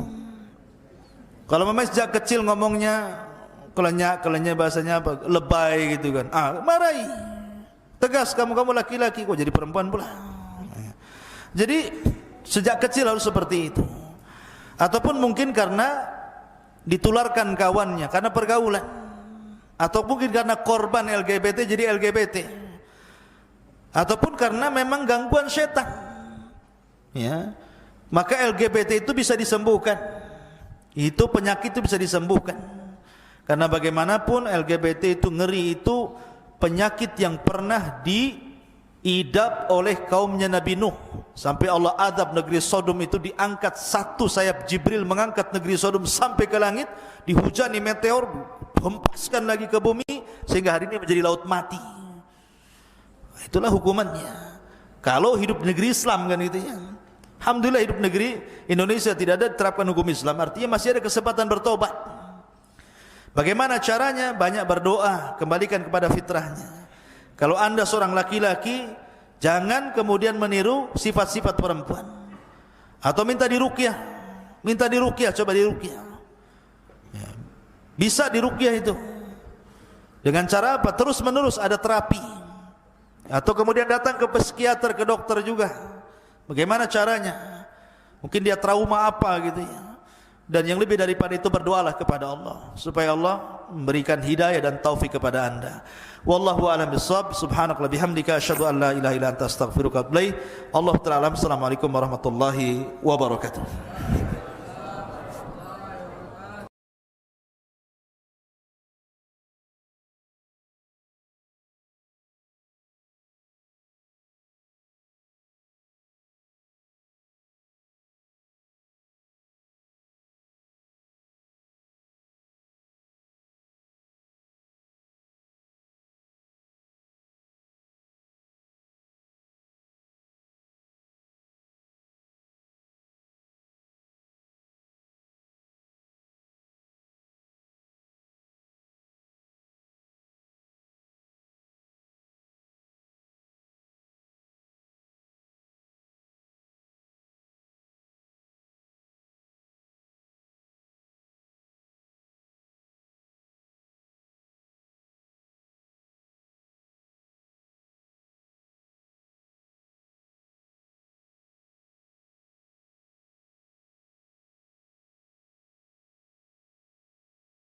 [SPEAKER 2] Kalau memang sejak kecil ngomongnya kelenyak bahasanya apa? Lebay gitu kan. Marahi. Tegas, kamu laki-laki kok jadi perempuan pula. Jadi sejak kecil harus seperti itu. Ataupun mungkin karena ditularkan kawannya, karena pergaulan. Atau mungkin karena korban LGBT jadi LGBT. Ataupun karena memang gangguan setan. Ya. Maka LGBT itu bisa disembuhkan. Itu penyakit itu bisa disembuhkan. Karena bagaimanapun LGBT itu ngeri, itu penyakit yang pernah diidap oleh kaumnya Nabi Nuh. Sampai Allah adab negeri Sodom itu, diangkat satu sayap Jibril mengangkat negeri Sodom sampai ke langit, dihujani meteor, hempaskan lagi ke bumi sehingga hari ini menjadi laut mati. Itulah hukumannya. Kalau hidup negeri Islam kan gitu ya. Alhamdulillah hidup negeri Indonesia tidak ada diterapkan hukum Islam, artinya masih ada kesempatan bertobat. Bagaimana caranya? Banyak berdoa, kembalikan kepada fitrahnya. Kalau anda seorang laki-laki, jangan kemudian meniru sifat-sifat perempuan. Atau minta diruqyah. Minta diruqyah, coba diruqyah. Ya. Bisa diruqyah itu. Dengan cara apa? Terus menerus ada terapi. Atau kemudian datang ke psikiater, ke dokter juga. Bagaimana caranya? Mungkin dia trauma apa gitu ya. Dan yang lebih daripada itu, berdoalah kepada Allah supaya Allah memberikan hidayah dan taufik kepada anda. Wallahu a'lam bishawab. Subhanakallahumma bihamdika asyhadu an la ilaha illa anta astaghfiruka wa atubu ilaik. Allahu ta'ala. Assalamualaikum warahmatullahi wabarakatuh.